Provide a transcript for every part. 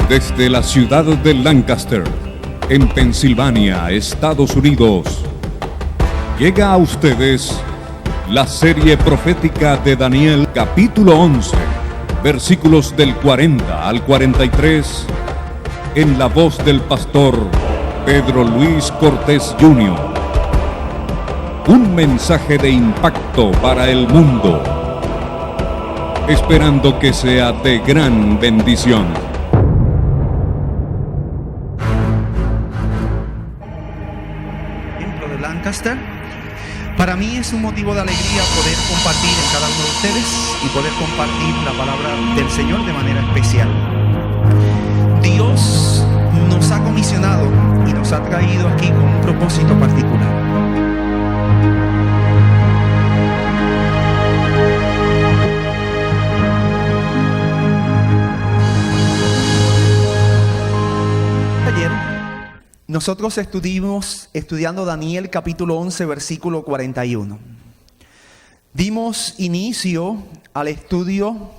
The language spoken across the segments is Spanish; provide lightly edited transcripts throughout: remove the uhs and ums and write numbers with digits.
Desde la ciudad de Lancaster, en Pensilvania, Estados Unidos, llega a ustedes la serie profética de Daniel, capítulo 11, versículos del 40 al 43, en la voz del pastor Pedro Luis Cortés Jr. Un mensaje de impacto para el mundo, esperando que sea de gran bendición. Lancaster. Para mí es un motivo de alegría poder compartir en cada uno de ustedes y poder compartir la palabra del Señor de manera especial. Dios nos ha comisionado y nos ha traído aquí con un propósito particular. Ayer nosotros estuvimos estudiando Daniel capítulo 11 versículo 41. Dimos inicio al estudio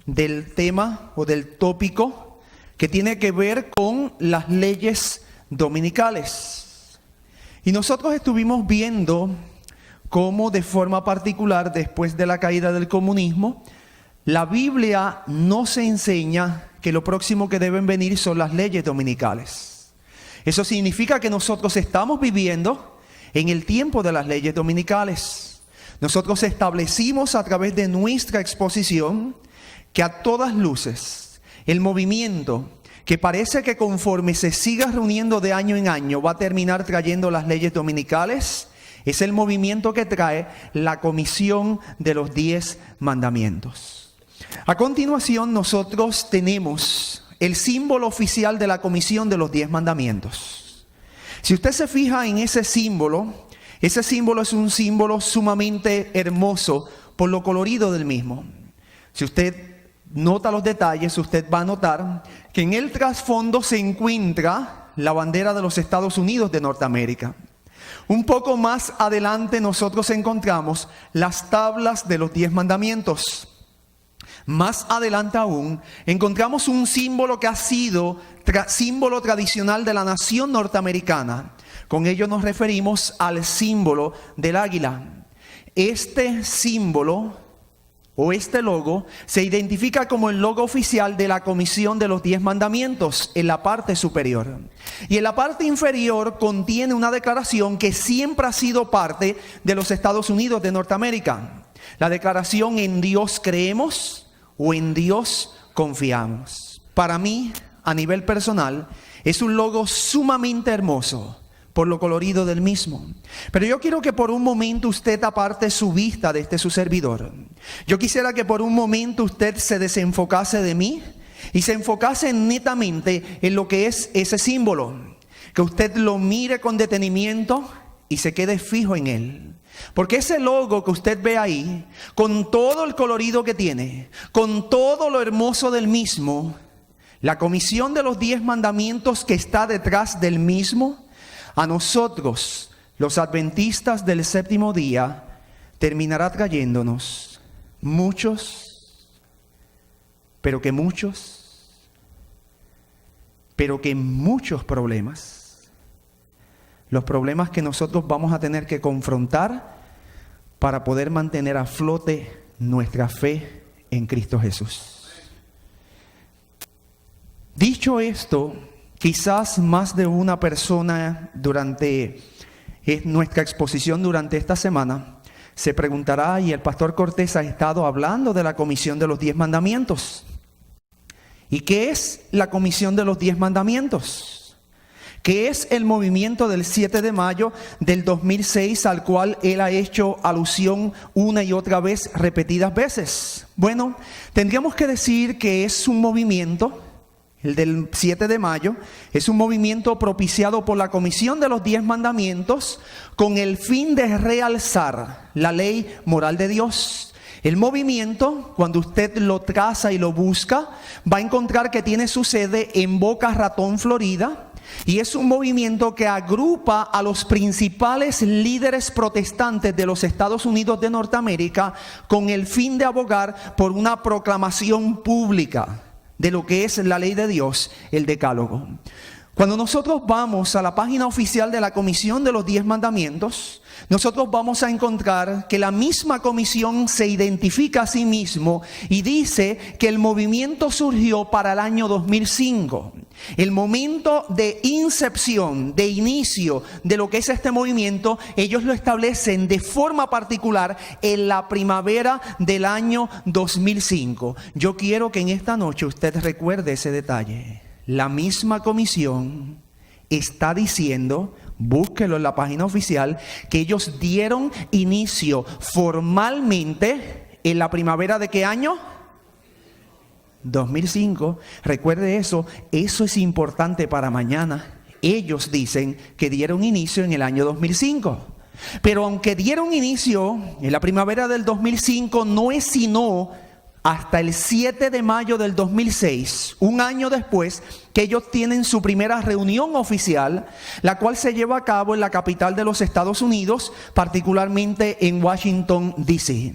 del tema o del tópico que tiene que ver con las leyes dominicales. Y nosotros estuvimos viendo cómo de forma particular, después de la caída del comunismo, la Biblia nos enseña que lo próximo que deben venir son las leyes dominicales. Eso significa que nosotros estamos viviendo en el tiempo de las leyes dominicales. Nosotros establecimos a través de nuestra exposición que a todas luces el movimiento que parece que conforme se siga reuniendo de año en año va a terminar trayendo las leyes dominicales, es el movimiento que trae la Comisión de los 10 Mandamientos. A continuación nosotros tenemos el símbolo oficial de la Comisión de los 10 Mandamientos. Si usted se fija en ese símbolo es un símbolo sumamente hermoso por lo colorido del mismo. Si usted nota los detalles, usted va a notar que en el trasfondo se encuentra la bandera de los Estados Unidos de Norteamérica. Un poco más adelante nosotros encontramos las tablas de los 10 Mandamientos. Más adelante aún, encontramos un símbolo que ha sido símbolo tradicional de la nación norteamericana. Con ello nos referimos al símbolo del águila. Este símbolo o este logo se identifica como el logo oficial de la Comisión de los 10 Mandamientos en la parte superior. Y en la parte inferior contiene una declaración que siempre ha sido parte de los Estados Unidos de Norteamérica. La declaración: en Dios creemos o en Dios confiamos. Para mí, a nivel personal, es un logo sumamente hermoso por lo colorido del mismo. Pero yo quiero que por un momento usted aparte su vista de este su servidor. Yo quisiera que por un momento usted se desenfocase de mí y se enfocase netamente en lo que es ese símbolo. Que usted lo mire con detenimiento y se quede fijo en él. Porque ese logo que usted ve ahí, con todo el colorido que tiene, con todo lo hermoso del mismo, la Comisión de los 10 Mandamientos que está detrás del mismo, a nosotros, los adventistas del séptimo día, terminará trayéndonos muchos, pero que muchos problemas. Los problemas que nosotros vamos a tener que confrontar para poder mantener a flote nuestra fe en Cristo Jesús. Dicho esto, quizás más de una persona durante nuestra exposición durante esta semana se preguntará: y el pastor Cortés ha estado hablando de la Comisión de los 10 Mandamientos. ¿Y qué es la Comisión de los 10 Mandamientos? ¿Qué es el movimiento del 7 de mayo del 2006 al cual él ha hecho alusión una y otra vez, repetidas veces? Bueno, tendríamos que decir que es un movimiento, el del 7 de mayo, es un movimiento propiciado por la Comisión de los 10 Mandamientos con el fin de realzar la ley moral de Dios. El movimiento, cuando usted lo traza y lo busca, va a encontrar que tiene su sede en Boca Ratón, Florida. Y es un movimiento que agrupa a los principales líderes protestantes de los Estados Unidos de Norteamérica con el fin de abogar por una proclamación pública de lo que es la ley de Dios, el Decálogo. Cuando nosotros vamos a la página oficial de la Comisión de los 10 Mandamientos, nosotros vamos a encontrar que la misma comisión se identifica a sí mismo y dice que el movimiento surgió para el año 2005. El momento de incepción, de inicio de lo que es este movimiento, ellos lo establecen de forma particular en la primavera del año 2005. Yo quiero que en esta noche usted recuerde ese detalle. La misma comisión está diciendo, búsquelo en la página oficial, que ellos dieron inicio formalmente en la primavera ¿de qué año? 2005. Recuerde eso es importante para mañana. Ellos dicen que dieron inicio en el año 2005. Pero aunque dieron inicio en la primavera del 2005, no es sino hasta el 7 de mayo del 2006, un año después, que ellos tienen su primera reunión oficial, la cual se lleva a cabo en la capital de los Estados Unidos, particularmente en Washington, D.C.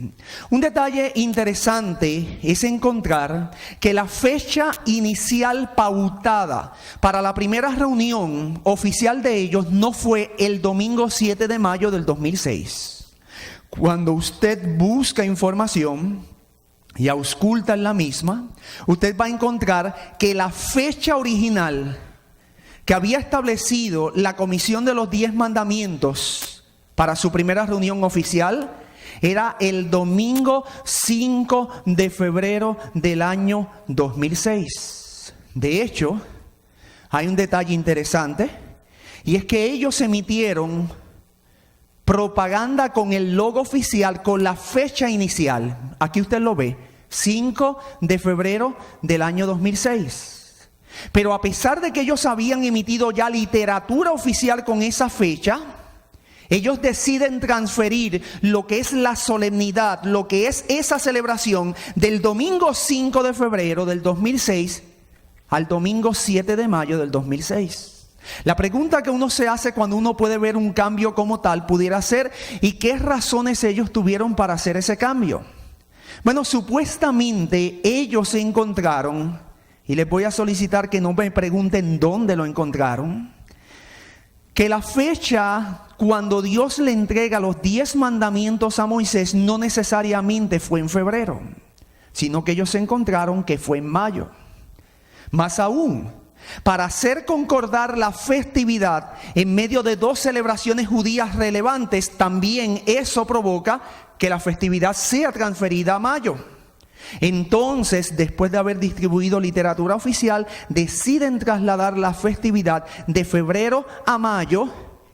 Un detalle interesante es encontrar que la fecha inicial pautada para la primera reunión oficial de ellos no fue el domingo 7 de mayo del 2006. Cuando usted busca información y ausculta en la misma, usted va a encontrar que la fecha original que había establecido la Comisión de los 10 Mandamientos para su primera reunión oficial era el domingo 5 de febrero del año 2006. De hecho, hay un detalle interesante, y es que ellos emitieron propaganda con el logo oficial, con la fecha inicial. Aquí usted lo ve, 5 de febrero del año 2006. Pero a pesar de que ellos habían emitido ya literatura oficial con esa fecha, ellos deciden transferir lo que es la solemnidad, lo que es esa celebración del domingo 5 de febrero del 2006 al domingo 7 de mayo del 2006. La pregunta que uno se hace cuando uno puede ver un cambio como tal pudiera ser: ¿y qué razones ellos tuvieron para hacer ese cambio? Bueno, supuestamente ellos se encontraron, y les voy a solicitar que no me pregunten dónde lo encontraron, que la fecha cuando Dios le entrega los 10 mandamientos a Moisés no necesariamente fue en febrero, sino que ellos se encontraron que fue en mayo. Más aún, para hacer concordar la festividad en medio de dos celebraciones judías relevantes, también eso provoca que la festividad sea transferida a mayo. Entonces, después de haber distribuido literatura oficial, deciden trasladar la festividad de febrero a mayo,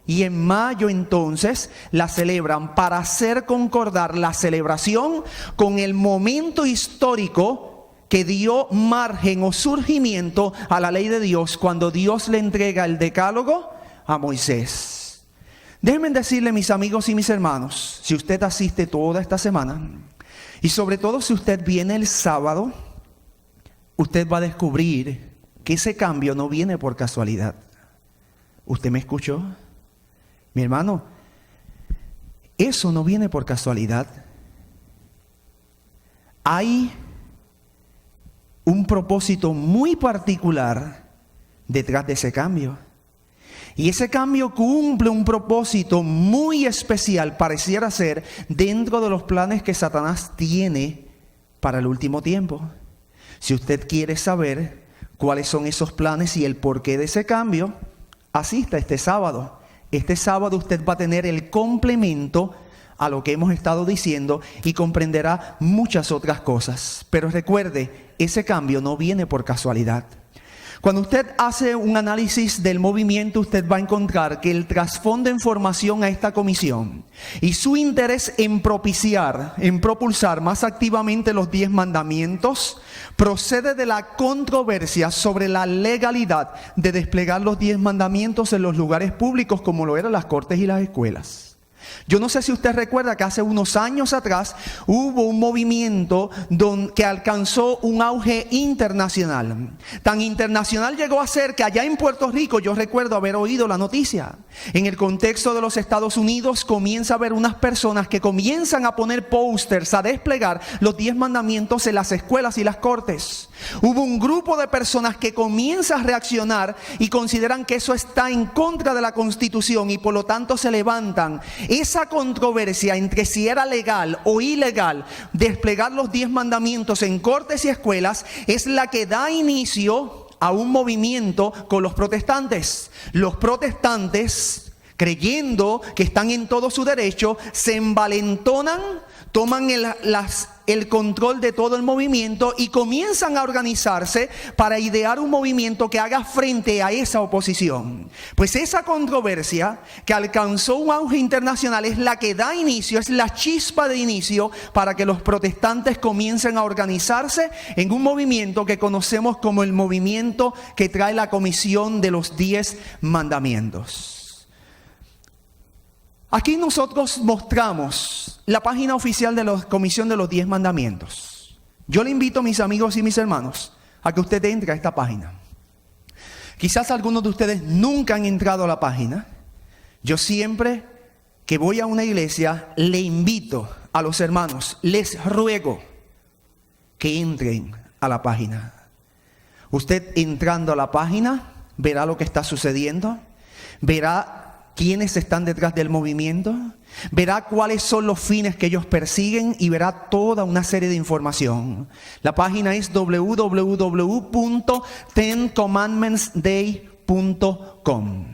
y en mayo entonces la celebran para hacer concordar la celebración con el momento histórico que dio margen o surgimiento a la ley de Dios cuando Dios le entrega el Decálogo a Moisés. Déjenme decirle, mis amigos y mis hermanos, si usted asiste toda esta semana, y sobre todo si usted viene el sábado, usted va a descubrir que ese cambio no viene por casualidad. ¿Usted me escuchó? Mi hermano, eso no viene por casualidad. Hay un propósito muy particular detrás de ese cambio. Y ese cambio cumple un propósito muy especial, pareciera ser, dentro de los planes que Satanás tiene para el último tiempo. Si usted quiere saber cuáles son esos planes y el porqué de ese cambio, asista este sábado. Este sábado usted va a tener el complemento a lo que hemos estado diciendo y comprenderá muchas otras cosas. Pero recuerde, ese cambio no viene por casualidad. Cuando usted hace un análisis del movimiento, usted va a encontrar que el trasfondo en formación a esta comisión y su interés en propiciar, en propulsar más activamente los 10 mandamientos, procede de la controversia sobre la legalidad de desplegar los 10 mandamientos en los lugares públicos como lo eran las cortes y las escuelas. Yo no sé si usted recuerda que hace unos años atrás hubo un movimiento que alcanzó un auge internacional. Tan internacional llegó a ser que allá en Puerto Rico, yo recuerdo haber oído la noticia. En el contexto de los Estados Unidos comienza a haber unas personas que comienzan a poner pósters, a desplegar los 10 mandamientos en las escuelas y las cortes. Hubo un grupo de personas que comienza a reaccionar y consideran que eso está en contra de la Constitución y por lo tanto se levantan. Esa controversia entre si era legal o ilegal desplegar los 10 mandamientos en cortes y escuelas es la que da inicio a un movimiento con los protestantes. Los protestantes, creyendo que están en todo su derecho, se envalentonan, toman el control de todo el movimiento y comienzan a organizarse para idear un movimiento que haga frente a esa oposición. Pues esa controversia que alcanzó un auge internacional es la que da inicio, es la chispa de inicio para que los protestantes comiencen a organizarse en un movimiento que conocemos como el movimiento que trae la comisión de los 10 mandamientos. Aquí nosotros mostramos la página oficial de la Comisión de los 10 Mandamientos. Yo le invito a mis amigos y mis hermanos a que usted entre a esta página. Quizás algunos de ustedes nunca han entrado a la página. Yo siempre que voy a una iglesia le invito a los hermanos, les ruego que entren a la página. Usted entrando a la página verá lo que está sucediendo, verá quiénes están detrás del movimiento, verá cuáles son los fines que ellos persiguen y verá toda una serie de información. La página es www.tencommandmentsday.com.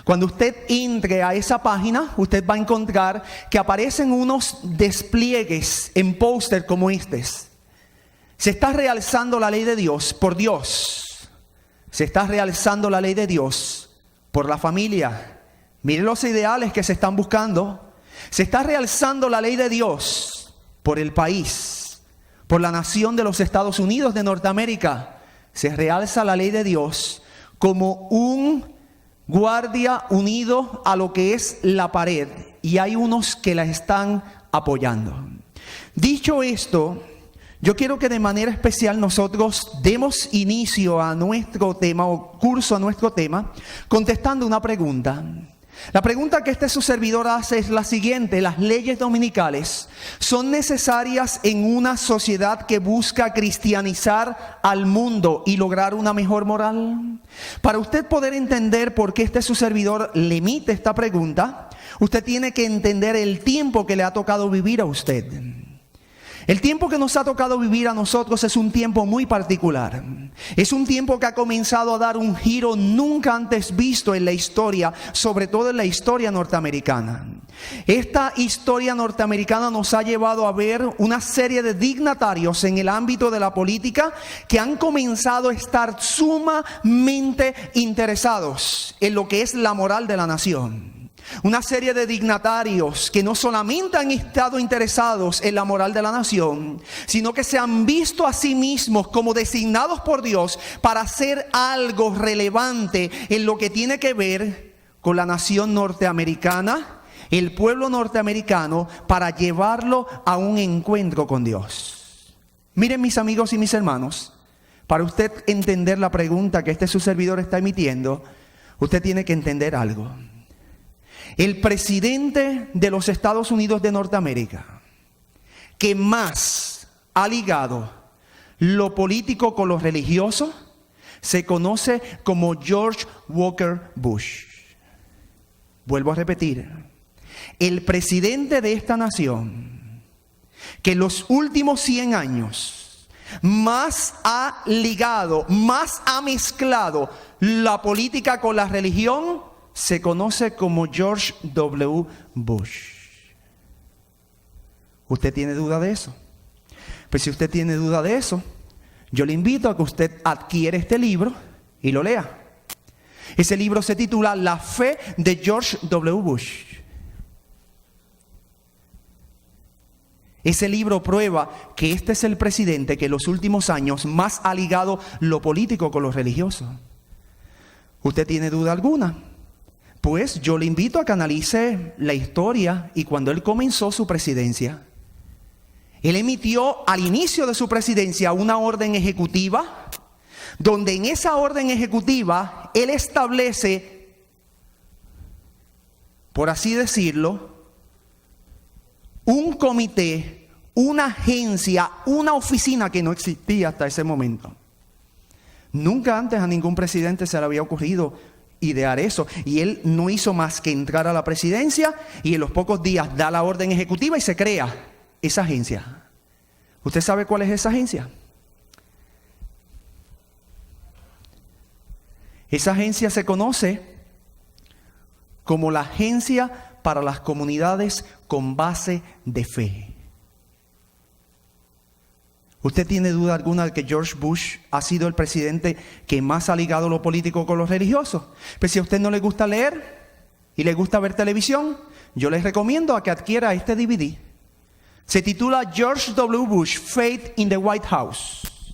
Cuando usted entre a esa página, usted va a encontrar que aparecen unos despliegues en póster como estos. Se está realzando la ley de Dios por Dios. Se está realzando la ley de Dios por la familia. Miren los ideales que se están buscando. Se está realzando la ley de Dios por el país, por la nación de los Estados Unidos de Norteamérica. Se realza la ley de Dios como un guardia unido a lo que es la pared. Y hay unos que la están apoyando. Dicho esto, yo quiero que de manera especial nosotros demos inicio a nuestro tema o curso a nuestro tema contestando una pregunta. La pregunta que su servidor hace es la siguiente: ¿las leyes dominicales son necesarias en una sociedad que busca cristianizar al mundo y lograr una mejor moral? Para usted poder entender por qué su servidor le emite esta pregunta, usted tiene que entender el tiempo que le ha tocado vivir a usted. El tiempo que nos ha tocado vivir a nosotros es un tiempo muy particular. Es un tiempo que ha comenzado a dar un giro nunca antes visto en la historia, sobre todo en la historia norteamericana. Esta historia norteamericana nos ha llevado a ver una serie de dignatarios en el ámbito de la política que han comenzado a estar sumamente interesados en lo que es la moral de la nación. Una serie de dignatarios que no solamente han estado interesados en la moral de la nación, sino que se han visto a sí mismos como designados por Dios para hacer algo relevante en lo que tiene que ver con la nación norteamericana, el pueblo norteamericano, para llevarlo a un encuentro con Dios. Miren, mis amigos y mis hermanos, para usted entender la pregunta que su servidor está emitiendo, usted tiene que entender algo. El presidente de los Estados Unidos de Norteamérica, que más ha ligado lo político con lo religioso, se conoce como George Walker Bush. Vuelvo a repetir, el presidente de esta nación, que en los últimos 100 años más ha ligado, más ha mezclado la política con la religión, se conoce como George W. Bush. ¿Usted tiene duda de eso? Pues si usted tiene duda de eso, yo le invito a que usted adquiera este libro y lo lea. Ese libro se titula La fe de George W. Bush. Ese libro prueba que este es el presidente que en los últimos años más ha ligado lo político con lo religioso. ¿Usted tiene duda alguna? Pues yo le invito a que analice la historia y cuando él comenzó su presidencia, él emitió al inicio de su presidencia una orden ejecutiva, donde en esa orden ejecutiva él establece, por así decirlo, un comité, una agencia, una oficina que no existía hasta ese momento. Nunca antes a ningún presidente se le había ocurrido idear eso. Y él no hizo más que entrar a la presidencia y en los pocos días da la orden ejecutiva y se crea esa agencia. ¿Usted sabe cuál es esa agencia? Esa agencia se conoce como la Agencia para las Comunidades con Base de Fe. ¿Usted tiene duda alguna de que George Bush ha sido el presidente que más ha ligado lo político con lo religioso? Pues si a usted no le gusta leer y le gusta ver televisión, yo les recomiendo a que adquiera este DVD. Se titula George W. Bush, Faith in the White House.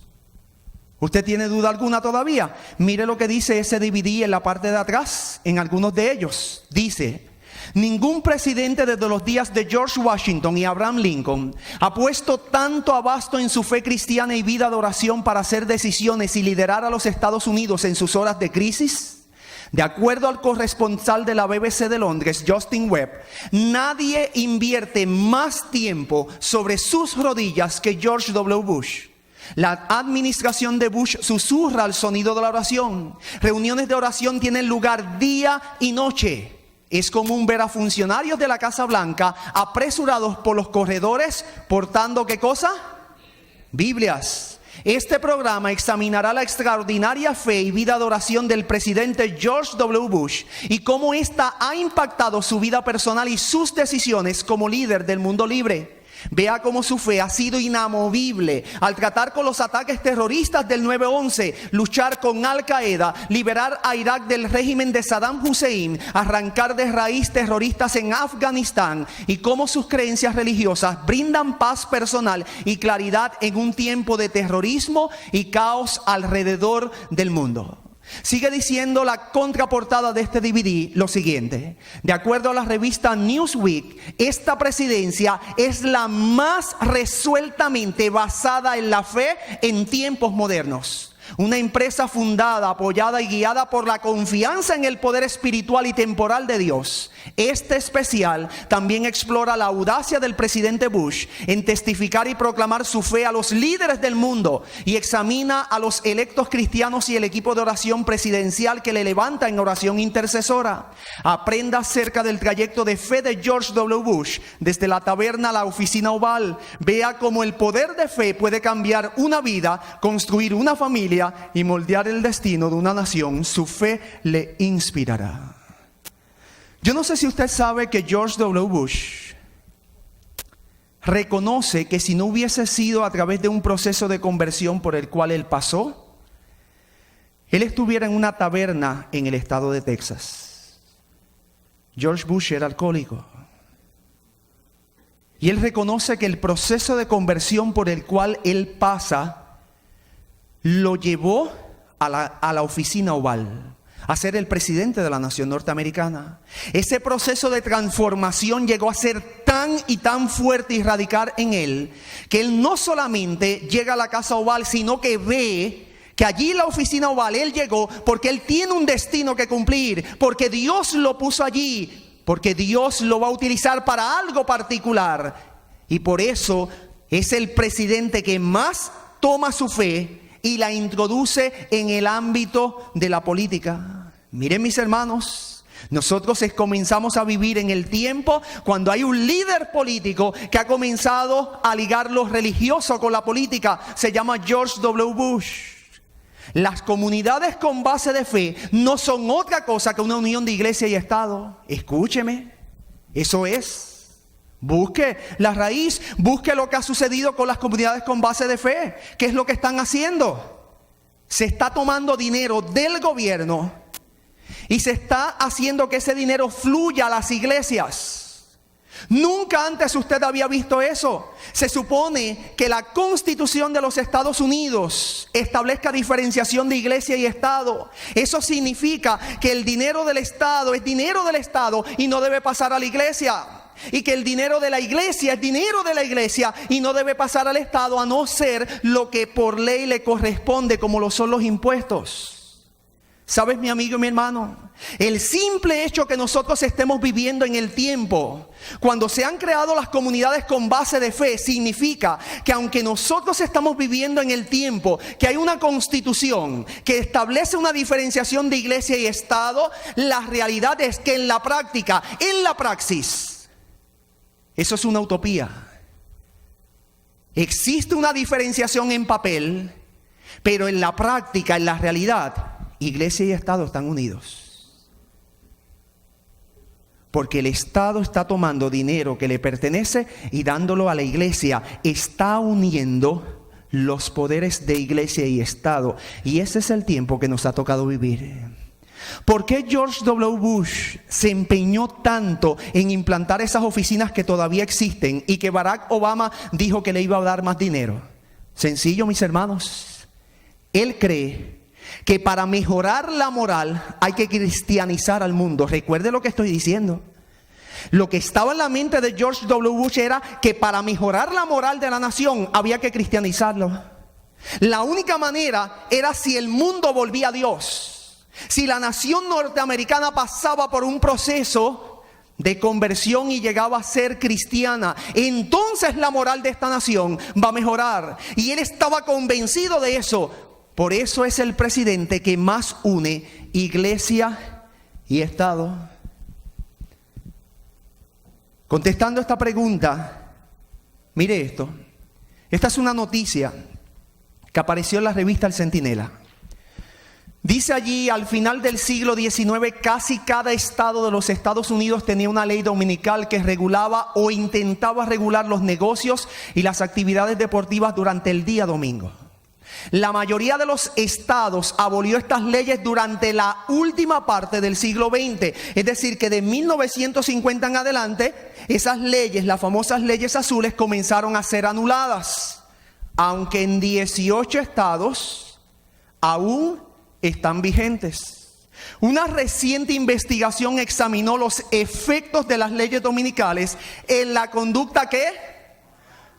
¿Usted tiene duda alguna todavía? Mire lo que dice ese DVD en la parte de atrás, en algunos de ellos. Dice: ningún presidente desde los días de George Washington y Abraham Lincoln ha puesto tanto abasto en su fe cristiana y vida de oración para hacer decisiones y liderar a los Estados Unidos en sus horas de crisis. De acuerdo al corresponsal de la BBC de Londres, Justin Webb, nadie invierte más tiempo sobre sus rodillas que George W. Bush. La administración de Bush susurra al sonido de la oración. Reuniones de oración tienen lugar día y noche. Es común ver a funcionarios de la Casa Blanca apresurados por los corredores portando ¿qué cosa? Biblias. Este programa examinará la extraordinaria fe y vida de oración del presidente George W. Bush y cómo ésta ha impactado su vida personal y sus decisiones como líder del mundo libre. Vea cómo su fe ha sido inamovible al tratar con los ataques terroristas del 9/11, luchar con Al Qaeda, liberar a Irak del régimen de Saddam Hussein, arrancar de raíz terroristas en Afganistán y cómo sus creencias religiosas brindan paz personal y claridad en un tiempo de terrorismo y caos alrededor del mundo. Sigue diciendo la contraportada de este DVD lo siguiente: de acuerdo a la revista Newsweek, esta presidencia es la más resueltamente basada en la fe en tiempos modernos. Una empresa fundada, apoyada y guiada por la confianza en el poder espiritual y temporal de Dios. Este especial también explora la audacia del presidente Bush en testificar y proclamar su fe a los líderes del mundo y examina a los electos cristianos y el equipo de oración presidencial que le levanta en oración intercesora. Aprenda acerca del trayecto de fe de George W. Bush desde la taberna a la oficina oval. Vea cómo el poder de fe puede cambiar una vida, construir una familia y moldear el destino de una nación. Su fe le inspirará. Yo no sé si usted sabe que George W. Bush reconoce que si no hubiese sido a través de un proceso de conversión por el cual él pasó, él estuviera en una taberna en el estado de Texas. George Bush era alcohólico. Y él reconoce que el proceso de conversión por el cual él pasa lo llevó a la oficina oval, a ser el presidente de la nación norteamericana. Ese proceso de transformación llegó a ser tan y tan fuerte y radical en él, que él no solamente llega a la casa oval, sino que ve que allí la oficina oval, él llegó porque él tiene un destino que cumplir, porque Dios lo puso allí, porque Dios lo va a utilizar para algo particular. Y por eso es el presidente que más toma su fe y la introduce en el ámbito de la política. Miren, mis hermanos, nosotros comenzamos a vivir en el tiempo cuando hay un líder político que ha comenzado a ligar lo religioso con la política. Se llama George W. Bush. Las comunidades con base de fe no son otra cosa que una unión de iglesia y Estado. Escúcheme, eso es. Busque la raíz, busque lo que ha sucedido con las comunidades con base de fe. ¿Qué es lo que están haciendo? Se está tomando dinero del gobierno y se está haciendo que ese dinero fluya a las iglesias. Nunca antes usted había visto eso. Se supone que la Constitución de los Estados Unidos establezca diferenciación de iglesia y Estado. Eso significa que el dinero del Estado es dinero del Estado y no debe pasar a la iglesia. Y que el dinero de la iglesia es dinero de la iglesia y no debe pasar al Estado, a no ser lo que por ley le corresponde, como lo son los impuestos. ¿Sabes, mi amigo y mi hermano? El simple hecho que nosotros estemos viviendo en el tiempo, cuando se han creado las comunidades con base de fe, significa que aunque nosotros estamos viviendo en el tiempo, que hay una constitución que establece una diferenciación de iglesia y Estado, la realidad es que en la práctica, en la praxis, eso es una utopía. Existe una diferenciación en papel, pero en la práctica, en la realidad, iglesia y Estado están unidos. Porque el Estado está tomando dinero que le pertenece y dándolo a la iglesia. Está uniendo los poderes de iglesia y Estado. Y ese es el tiempo que nos ha tocado vivir. ¿Por qué George W. Bush se empeñó tanto en implantar esas oficinas que todavía existen y que Barack Obama dijo que le iba a dar más dinero? Sencillo, mis hermanos. Él cree que para mejorar la moral hay que cristianizar al mundo. Recuerde lo que estoy diciendo. Lo que estaba en la mente de George W. Bush era que para mejorar la moral de la nación había que cristianizarlo. La única manera era si el mundo volvía a Dios. Si la nación norteamericana pasaba por un proceso de conversión y llegaba a ser cristiana, entonces la moral de esta nación va a mejorar. Y él estaba convencido de eso. Por eso es el presidente que más une iglesia y Estado. Contestando esta pregunta, mire esto. Esta es una noticia que apareció en la revista El Centinela. Dice allí, al final del siglo XIX, casi cada estado de los Estados Unidos tenía una ley dominical que regulaba o intentaba regular los negocios y las actividades deportivas durante el día domingo. La mayoría de los estados abolió estas leyes durante la última parte del siglo XX. Es decir, que de 1950 en adelante, esas leyes, las famosas leyes azules, comenzaron a ser anuladas. Aunque en 18 estados aún están vigentes. Una reciente investigación examinó los efectos de las leyes dominicales en la conducta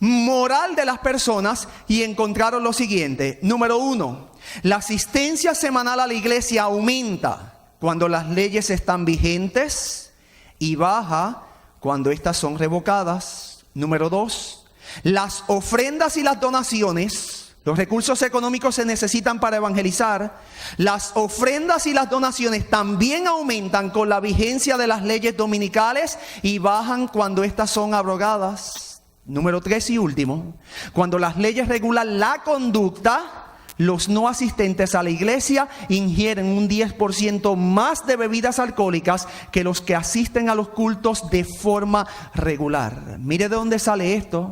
moral de las personas y encontraron lo siguiente. Número 1, la asistencia semanal a la iglesia aumenta cuando las leyes están vigentes y baja cuando estas son revocadas. Número 2, las ofrendas y las donaciones, los recursos económicos se necesitan para evangelizar. Las ofrendas y las donaciones también aumentan con la vigencia de las leyes dominicales y bajan cuando estas son abrogadas. Número 3 y último, cuando las leyes regulan la conducta, los no asistentes a la iglesia ingieren un 10% más de bebidas alcohólicas que los que asisten a los cultos de forma regular. Mire de dónde sale esto.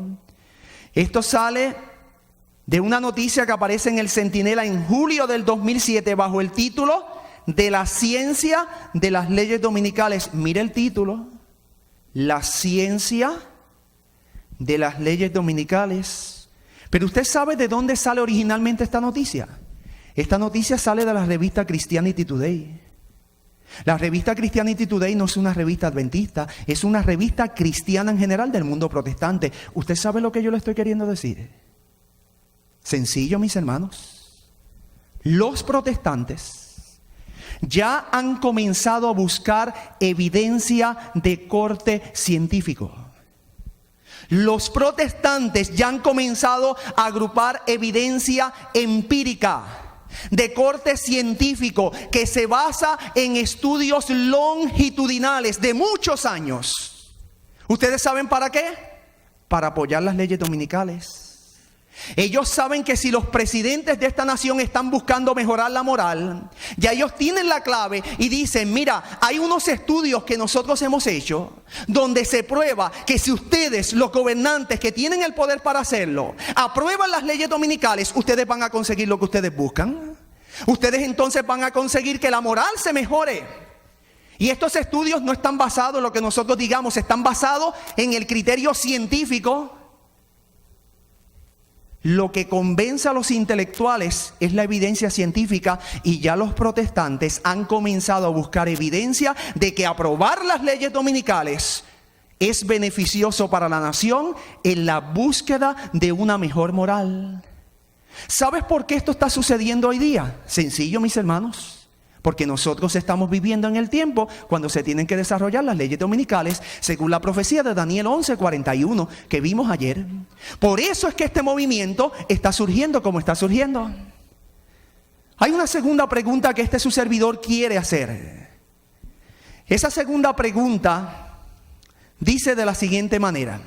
Esto sale de una noticia que aparece en el Centinela en julio del 2007 bajo el título de la ciencia de las leyes dominicales. Mire el título, la ciencia de las leyes dominicales. Pero usted sabe de dónde sale originalmente esta noticia. Esta noticia sale de la revista Christianity Today. La revista Christianity Today no es una revista adventista, es una revista cristiana en general del mundo protestante. ¿Usted sabe lo que yo le estoy queriendo decir? Sencillo, mis hermanos. Los protestantes ya han comenzado a buscar evidencia de corte científico. Los protestantes ya han comenzado a agrupar evidencia empírica de corte científico que se basa en estudios longitudinales de muchos años. ¿Ustedes saben para qué? Para apoyar las leyes dominicales. Ellos saben que si los presidentes de esta nación están buscando mejorar la moral, ya ellos tienen la clave y dicen, mira, hay unos estudios que nosotros hemos hecho donde se prueba que si ustedes, los gobernantes que tienen el poder para hacerlo, aprueban las leyes dominicales, ustedes van a conseguir lo que ustedes buscan. Ustedes entonces van a conseguir que la moral se mejore. Y estos estudios no están basados en lo que nosotros digamos, están basados en el criterio científico. Lo que convence a los intelectuales es la evidencia científica, y ya los protestantes han comenzado a buscar evidencia de que aprobar las leyes dominicales es beneficioso para la nación en la búsqueda de una mejor moral. ¿Sabes por qué esto está sucediendo hoy día? Sencillo, mis hermanos. Porque nosotros estamos viviendo en el tiempo cuando se tienen que desarrollar las leyes dominicales según la profecía de Daniel 11:41 que vimos ayer. Por eso es que este movimiento está surgiendo como está surgiendo. Hay una segunda pregunta que su servidor quiere hacer. Esa segunda pregunta dice de la siguiente manera: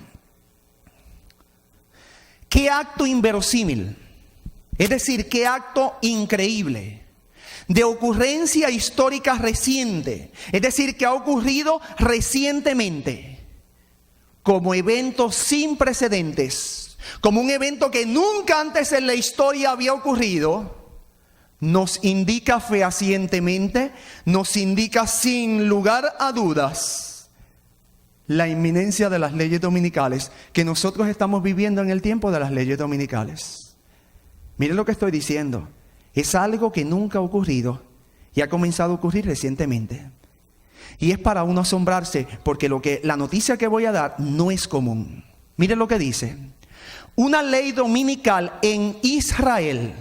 ¿qué acto inverosímil, es decir, qué acto increíble, de ocurrencia histórica reciente, es decir, que ha ocurrido recientemente, como evento sin precedentes, como un evento que nunca antes en la historia había ocurrido, nos indica fehacientemente, nos indica sin lugar a dudas la inminencia de las leyes dominicales, que nosotros estamos viviendo en el tiempo de las leyes dominicales? Miren lo que estoy diciendo. Es algo que nunca ha ocurrido y ha comenzado a ocurrir recientemente. Y es para uno asombrarse, porque la noticia que voy a dar no es común. Miren lo que dice: una ley dominical en Israel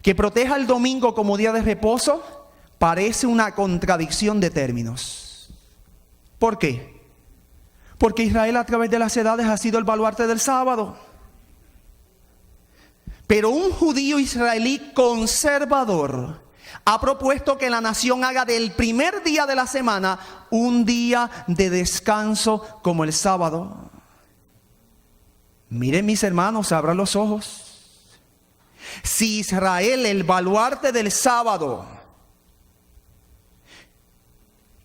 que proteja el domingo como día de reposo parece una contradicción de términos. ¿Por qué? Porque Israel a través de las edades ha sido el baluarte del sábado. Pero un judío israelí conservador ha propuesto que la nación haga del primer día de la semana un día de descanso como el sábado. Miren, mis hermanos, abran los ojos. Si Israel, el baluarte del sábado,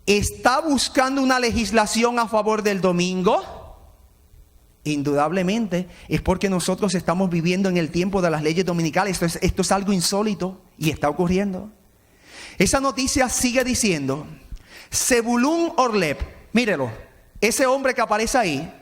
está buscando una legislación a favor del domingo, indudablemente es porque nosotros estamos viviendo en el tiempo de las leyes dominicales. Esto es algo insólito y está ocurriendo. Esa noticia sigue diciendo: Zebulun Orleb, mírelo, ese hombre que aparece ahí,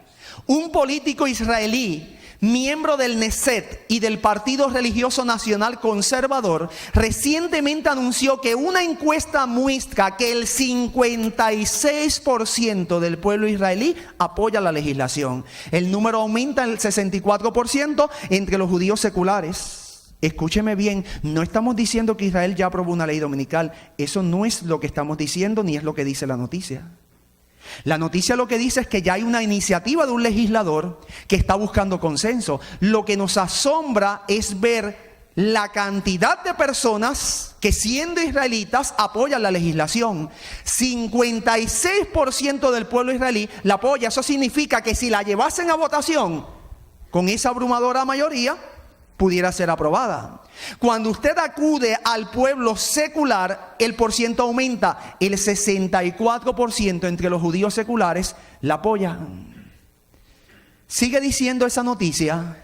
un político israelí, miembro del Knesset y del Partido Religioso Nacional Conservador, recientemente anunció que una encuesta muestra que el 56% del pueblo israelí apoya la legislación. El número aumenta al 64% entre los judíos seculares. Escúcheme bien, no estamos diciendo que Israel ya aprobó una ley dominical. Eso no es lo que estamos diciendo, ni es lo que dice la noticia. La noticia lo que dice es que ya hay una iniciativa de un legislador que está buscando consenso. Lo que nos asombra es ver la cantidad de personas que, siendo israelitas, apoyan la legislación. 56% del pueblo israelí la apoya. Eso significa que si la llevasen a votación con esa abrumadora mayoría, pudiera ser aprobada. Cuando usted acude al pueblo secular, el porciento aumenta. El 64% entre los judíos seculares la apoyan. Sigue diciendo esa noticia,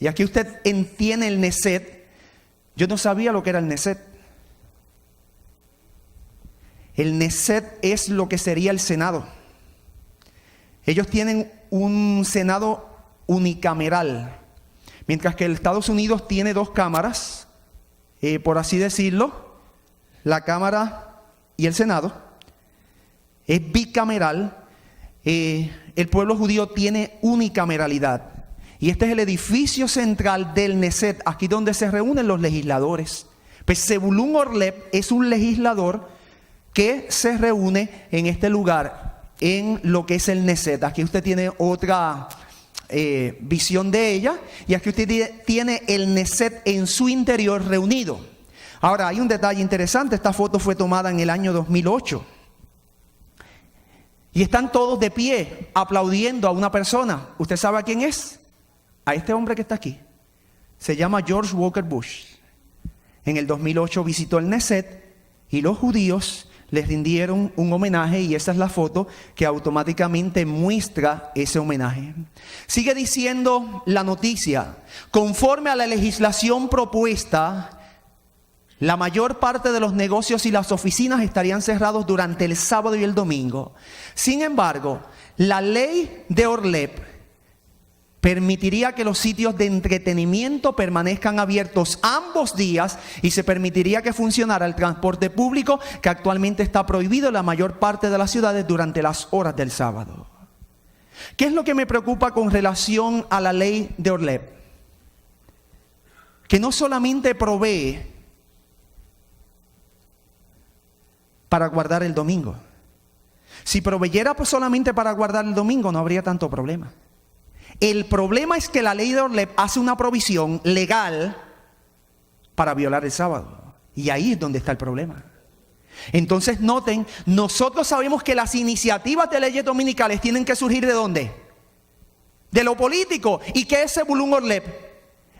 y aquí usted entiende el Knesset. Yo no sabía lo que era el Knesset. El Knesset es lo que sería el Senado. Ellos tienen un Senado unicameral, mientras que Estados Unidos tiene dos cámaras, por así decirlo, la Cámara y el Senado. Es bicameral. El pueblo judío tiene unicameralidad. Y este es el edificio central del Knesset, aquí donde se reúnen los legisladores. Pues Zebulun Orleb es un legislador que se reúne en este lugar, en lo que es el Knesset. Aquí usted tiene otra visión de ella, y aquí usted tiene el Knesset en su interior reunido. Ahora, hay un detalle interesante. Esta foto fue tomada en el año 2008 y están todos de pie aplaudiendo a una persona. ¿Usted sabe a quién es? A este hombre que está aquí. Se llama George Walker Bush. En el 2008 visitó el Knesset y los judíos les rindieron un homenaje, y esa es la foto que automáticamente muestra ese homenaje. Sigue diciendo la noticia: conforme a la legislación propuesta, La mayor parte de los negocios y las oficinas estarían cerrados durante el sábado y el domingo. Sin embargo, la ley de Orlep permitiría que los sitios de entretenimiento permanezcan abiertos ambos días y se permitiría que funcionara el transporte público, que actualmente está prohibido en la mayor parte de las ciudades durante las horas del sábado. ¿Qué es lo que me preocupa con relación a la ley de Orlep? Que no solamente provee para guardar el domingo. Si proveyera pues solamente para guardar el domingo, no habría tanto problema. El problema es que la ley de Orlep hace una provisión legal para violar el sábado. Y ahí es donde está el problema. Entonces noten, nosotros sabemos que las iniciativas de leyes dominicales tienen que surgir ¿de dónde? De lo político. ¿Y qué es Zebulún Orlep?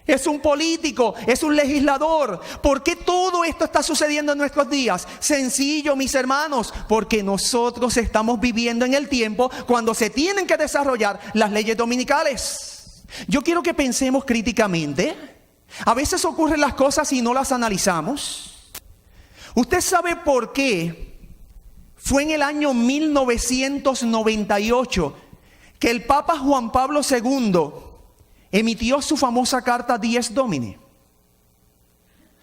Es un político, es un legislador. ¿Por qué todo esto está sucediendo en nuestros días? Sencillo, mis hermanos, porque nosotros estamos viviendo en el tiempo cuando se tienen que desarrollar las leyes dominicales. Yo quiero que pensemos críticamente. A veces ocurren las cosas y no las analizamos. ¿Usted sabe por qué fue en el año 1998 que el Papa Juan Pablo II emitió su famosa carta Dies Domini?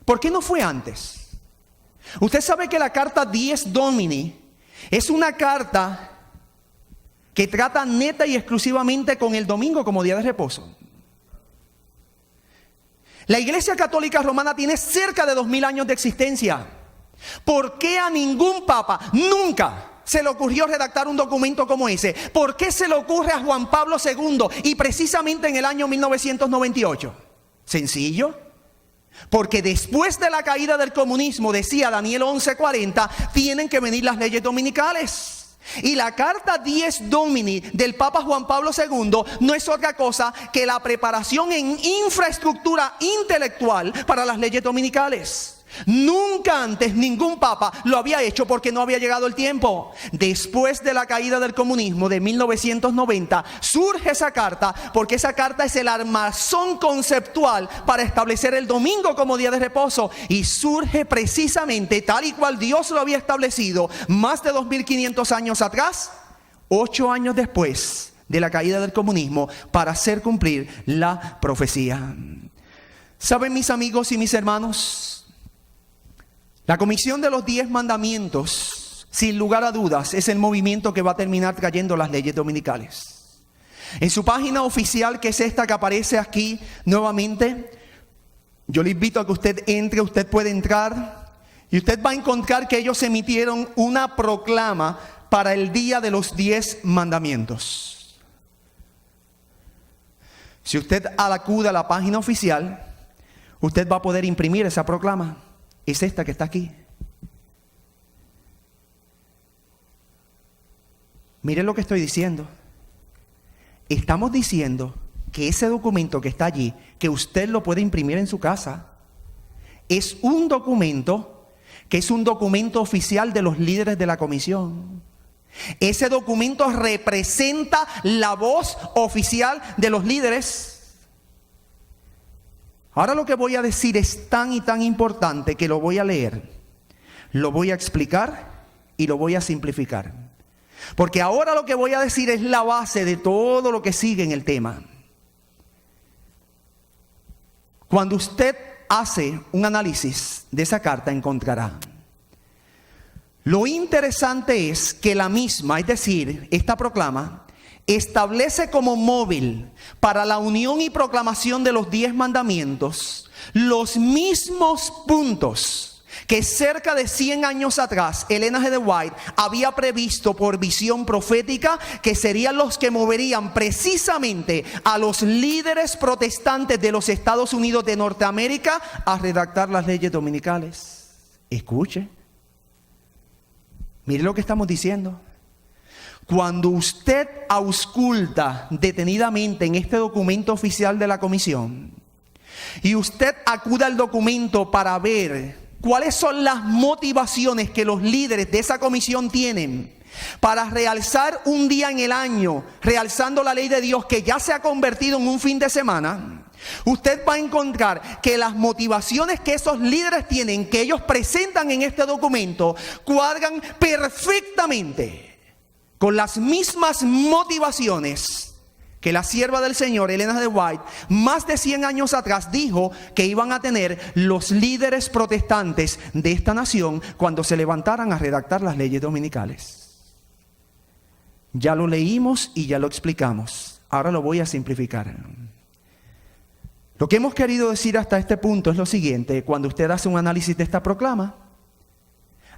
¿Por qué no fue antes? Usted sabe que la carta Dies Domini es una carta que trata neta y exclusivamente con el domingo como día de reposo. La Iglesia Católica Romana tiene cerca de 2000 años de existencia. ¿Por qué a ningún papa nunca se le ocurrió redactar un documento como ese? ¿Por qué se le ocurre a Juan Pablo II y precisamente en el año 1998? Sencillo. Porque después de la caída del comunismo, decía Daniel 11:40, tienen que venir las leyes dominicales. Y la carta Dies Domini del Papa Juan Pablo II no es otra cosa que la preparación en infraestructura intelectual para las leyes dominicales. Nunca antes ningún papa lo había hecho porque no había llegado el tiempo. Después de la caída del comunismo de 1990 surge esa carta, porque esa carta es el armazón conceptual para establecer el domingo como día de reposo, y surge precisamente tal y cual Dios lo había establecido más de 2500 años atrás, 8 años después de la caída del comunismo, para hacer cumplir la profecía. ¿Saben, mis amigos y mis hermanos? La Comisión de los 10 Mandamientos, sin lugar a dudas, es el movimiento que va a terminar trayendo las leyes dominicales. En su página oficial, que es esta que aparece aquí nuevamente, yo le invito a que usted entre, usted puede entrar, y usted va a encontrar que ellos emitieron una proclama para el día de los 10 mandamientos. Si usted acude a la página oficial, usted va a poder imprimir esa proclama. Es esta que está aquí. Miren lo que estoy diciendo. Estamos diciendo que ese documento que está allí, que usted lo puede imprimir en su casa, es un documento que es un documento oficial de los líderes de la comisión. Ese documento representa la voz oficial de los líderes. Ahora lo que voy a decir es tan y tan importante que lo voy a leer, lo voy a explicar y lo voy a simplificar. Porque ahora lo que voy a decir es la base de todo lo que sigue en el tema. Cuando usted hace un análisis de esa carta, encontrará. Lo interesante es que la misma, es decir, esta proclama, establece como móvil para la unión y proclamación de los 10 mandamientos los mismos puntos que cerca de 100 años atrás Elena G. de White había previsto por visión profética, que serían los que moverían precisamente a los líderes protestantes de los Estados Unidos de Norteamérica a redactar las leyes dominicales. Escuche, mire lo que estamos diciendo. Cuando usted ausculta detenidamente en este documento oficial de la comisión y usted acude al documento para ver cuáles son las motivaciones que los líderes de esa comisión tienen para realzar un día en el año, realzando la ley de Dios que ya se ha convertido en un fin de semana, usted va a encontrar que las motivaciones que esos líderes tienen, que ellos presentan en este documento, cuadran perfectamente con las mismas motivaciones que la sierva del Señor, Elena de White, más de 100 años atrás dijo que iban a tener los líderes protestantes de esta nación cuando se levantaran a redactar las leyes dominicales. Ya lo leímos y ya lo explicamos. Ahora lo voy a simplificar. Lo que hemos querido decir hasta este punto es lo siguiente: cuando usted hace un análisis de esta proclama,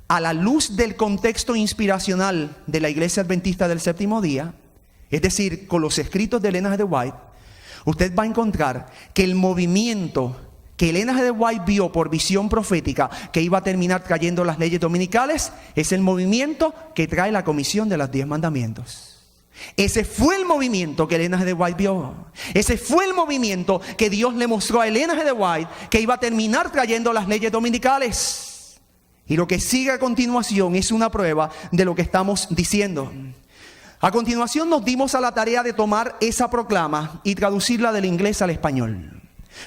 a la luz del contexto inspiracional de la Iglesia Adventista del Séptimo Día, es decir, con los escritos de Elena G. White, usted va a encontrar que el movimiento que Elena G. White vio por visión profética que iba a terminar trayendo las leyes dominicales es el movimiento que trae la Comisión de los 10 Mandamientos. Ese fue el movimiento que Elena G. White vio. Ese fue el movimiento que Dios le mostró a Elena G. White que iba a terminar trayendo las leyes dominicales. Y lo que sigue a continuación es una prueba de lo que estamos diciendo. A continuación nos dimos a la tarea de tomar esa proclama y traducirla del inglés al español.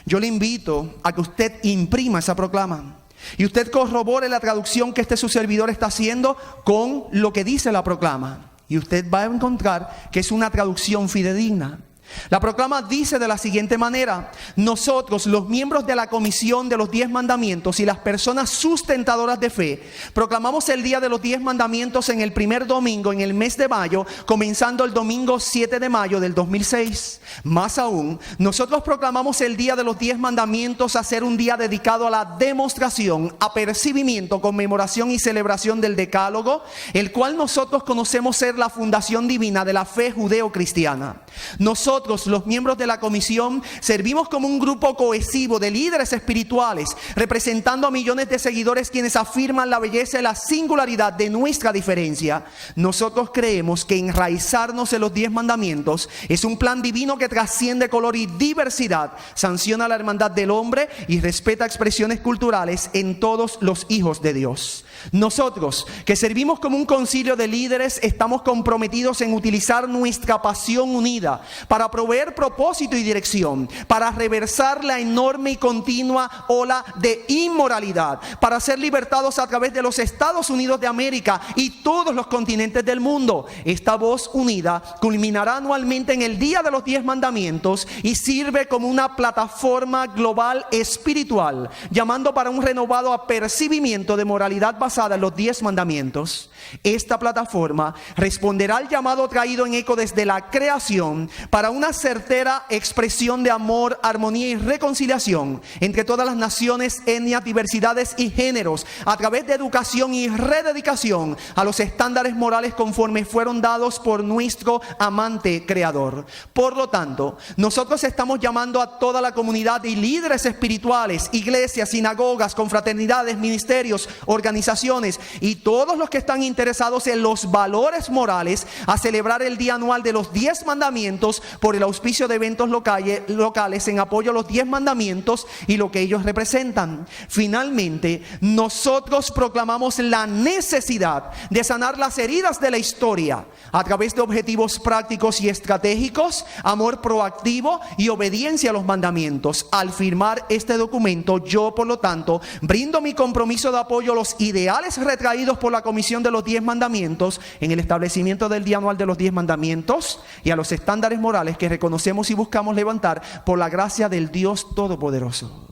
Yo le invito a que usted imprima esa proclama y usted corrobore la traducción que su servidor está haciendo con lo que dice la proclama. Y usted va a encontrar que es una traducción fidedigna. La proclama dice de la siguiente manera: nosotros, los miembros de la Comisión de los 10 Mandamientos y las personas sustentadoras de fe, proclamamos el día de los 10 Mandamientos en el primer domingo en el mes de mayo, comenzando el domingo 7 de mayo del 2006. Más aún, nosotros proclamamos el día de los 10 Mandamientos a ser un día dedicado a la demostración, apercibimiento, conmemoración y celebración del Decálogo, el cual nosotros conocemos ser la fundación divina de la fe judeo-cristiana. Nosotros, los miembros de la comisión, servimos como un grupo cohesivo de líderes espirituales, representando a millones de seguidores quienes afirman la belleza y la singularidad de nuestra diferencia. Nosotros creemos que enraizarnos en los 10 mandamientos es un plan divino que trasciende color y diversidad, sanciona la hermandad del hombre y respeta expresiones culturales en todos los hijos de Dios. Nosotros, que servimos como un concilio de líderes, estamos comprometidos en utilizar nuestra pasión unida para proveer propósito y dirección, para reversar la enorme y continua ola de inmoralidad, para ser libertados a través de los Estados Unidos de América y todos los continentes del mundo. Esta voz unida culminará anualmente en el Día de los 10 Mandamientos y sirve como una plataforma global espiritual, llamando para un renovado apercibimiento de moralidad basada en los 10 mandamientos. Esta plataforma responderá al llamado traído en eco desde la creación para una certera expresión de amor, armonía y reconciliación entre todas las naciones, etnias, diversidades y géneros, a través de educación y rededicación a los estándares morales conforme fueron dados por nuestro amante creador. Por lo tanto, nosotros estamos llamando a toda la comunidad y líderes espirituales, iglesias, sinagogas, confraternidades, ministerios, organizaciones y todos los que están interesados en los valores morales a celebrar el día anual de los 10 mandamientos por el auspicio de eventos locales en apoyo a los 10 mandamientos y lo que ellos representan. Finalmente, nosotros proclamamos la necesidad de sanar las heridas de la historia a través de objetivos prácticos y estratégicos, amor proactivo y obediencia a los mandamientos. Al firmar este documento, yo, por lo tanto, brindo mi compromiso de apoyo a los ideales retraídos por la Comisión de los 10 Mandamientos en el establecimiento del Día Anual de los 10 Mandamientos y a los estándares morales que reconocemos y buscamos levantar por la gracia del Dios Todopoderoso.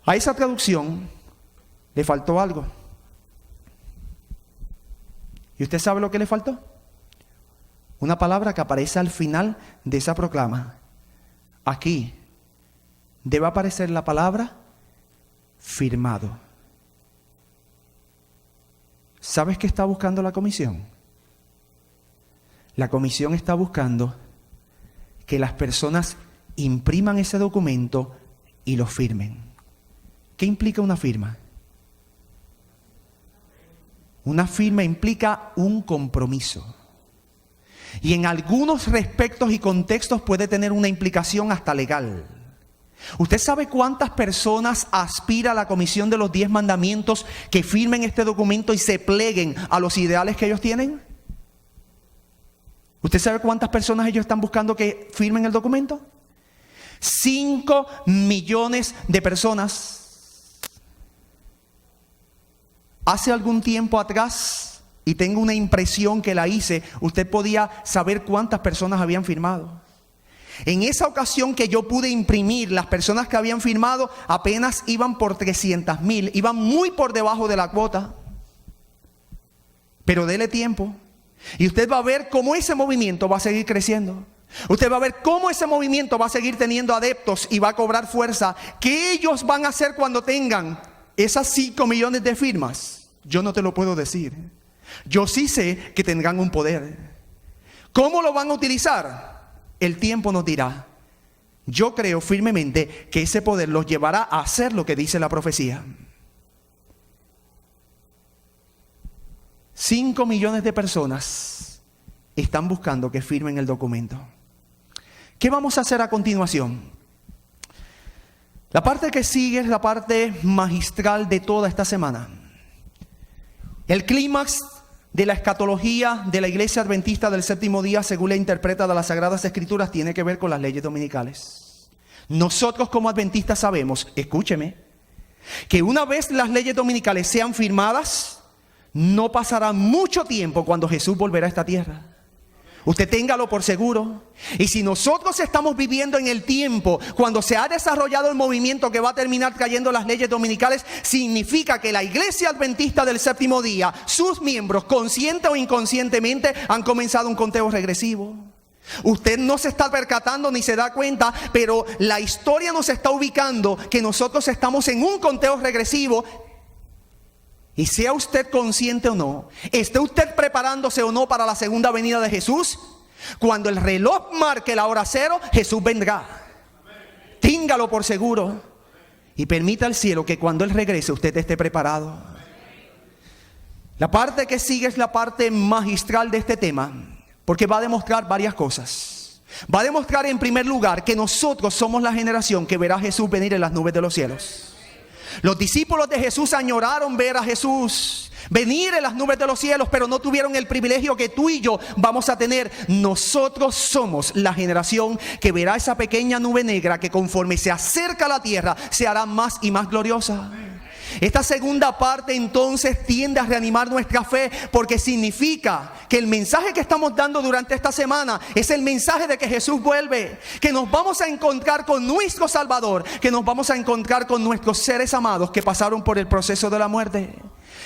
A esa traducción le faltó algo. ¿Y usted sabe lo que le faltó? Una palabra que aparece al final de esa proclama. Aquí debe aparecer la palabra firmado. ¿Sabes qué está buscando la comisión? La comisión está buscando que las personas impriman ese documento y lo firmen. ¿Qué implica una firma? Una firma implica un compromiso. Y en algunos respectos y contextos puede tener una implicación hasta legal. ¿Usted sabe cuántas personas aspira a la Comisión de los 10 Mandamientos que firmen este documento y se pleguen a los ideales que ellos tienen? ¿Usted sabe cuántas personas ellos están buscando que firmen el documento? 5 millones de personas. Hace algún tiempo atrás, y tengo una impresión que la hice, usted podía saber cuántas personas habían firmado. En esa ocasión que yo pude imprimir, las personas que habían firmado apenas iban por 300,000, iban muy por debajo de la cuota. Pero dele tiempo y usted va a ver cómo ese movimiento va a seguir creciendo. Usted va a ver cómo ese movimiento va a seguir teniendo adeptos y va a cobrar fuerza. ¿Qué ellos van a hacer cuando tengan esas 5 millones de firmas? Yo no te lo puedo decir. Yo sí sé que tendrán un poder. ¿Cómo lo van a utilizar? El tiempo nos dirá. Yo creo firmemente que ese poder los llevará a hacer lo que dice la profecía. 5 millones de personas están buscando que firmen el documento. ¿Qué vamos a hacer a continuación? La parte que sigue es la parte magistral de toda esta semana. El clímax de la escatología de la Iglesia Adventista del Séptimo Día, según la interpreta de las Sagradas Escrituras, tiene que ver con las leyes dominicales. Nosotros como adventistas sabemos, escúcheme, que una vez las leyes dominicales sean firmadas, no pasará mucho tiempo cuando Jesús volverá a esta tierra. Usted téngalo por seguro. Y si nosotros estamos viviendo en el tiempo cuando se ha desarrollado el movimiento que va a terminar trayendo las leyes dominicales, significa que la Iglesia Adventista del Séptimo Día, sus miembros, consciente o inconscientemente, han comenzado un conteo regresivo. Usted no se está percatando ni se da cuenta, pero la historia nos está ubicando que nosotros estamos en un conteo regresivo. Y sea usted consciente o no, esté usted preparándose o no para la segunda venida de Jesús, cuando el reloj marque la hora cero, Jesús vendrá. Téngalo por seguro y permita al cielo que cuando Él regrese usted esté preparado. La parte que sigue es la parte magistral de este tema, porque va a demostrar varias cosas. Va a demostrar en primer lugar que nosotros somos la generación que verá a Jesús venir en las nubes de los cielos. Los discípulos de Jesús añoraron ver a Jesús venir en las nubes de los cielos, pero no tuvieron el privilegio que tú y yo vamos a tener. Nosotros somos la generación que verá esa pequeña nube negra que conforme se acerca a la tierra se hará más y más gloriosa. Esta segunda parte entonces tiende a reanimar nuestra fe, porque significa que el mensaje que estamos dando durante esta semana es el mensaje de que Jesús vuelve, que nos vamos a encontrar con nuestro Salvador, que nos vamos a encontrar con nuestros seres amados que pasaron por el proceso de la muerte.